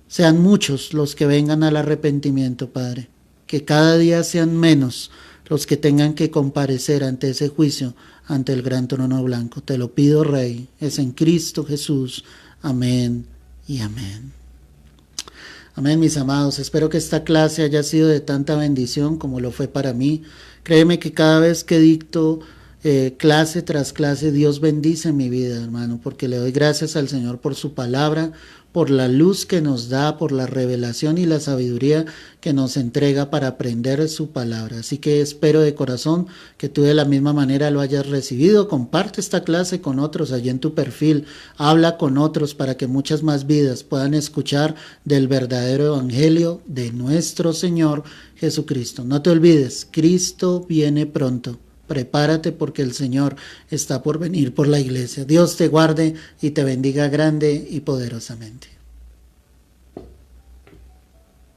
sean muchos los que vengan al arrepentimiento, Padre. Que cada día sean menos los que tengan que comparecer ante ese juicio, ante el gran trono blanco. Te lo pido, Rey, es en Cristo Jesús. Amén y amén. Amén, mis amados. Espero que esta clase haya sido de tanta bendición como lo fue para mí. Créeme que cada vez que dicto clase tras clase, Dios bendice mi vida, hermano, porque le doy gracias al Señor por su palabra, por la luz que nos da, por la revelación y la sabiduría que nos entrega para aprender su palabra. Así que espero de corazón que tú de la misma manera lo hayas recibido. Comparte esta clase con otros allí en tu perfil, habla con otros para que muchas más vidas puedan escuchar del verdadero evangelio de nuestro Señor Jesucristo. No te olvides, Cristo viene pronto. Prepárate porque el Señor está por venir por la iglesia. Dios te guarde y te bendiga grande y poderosamente.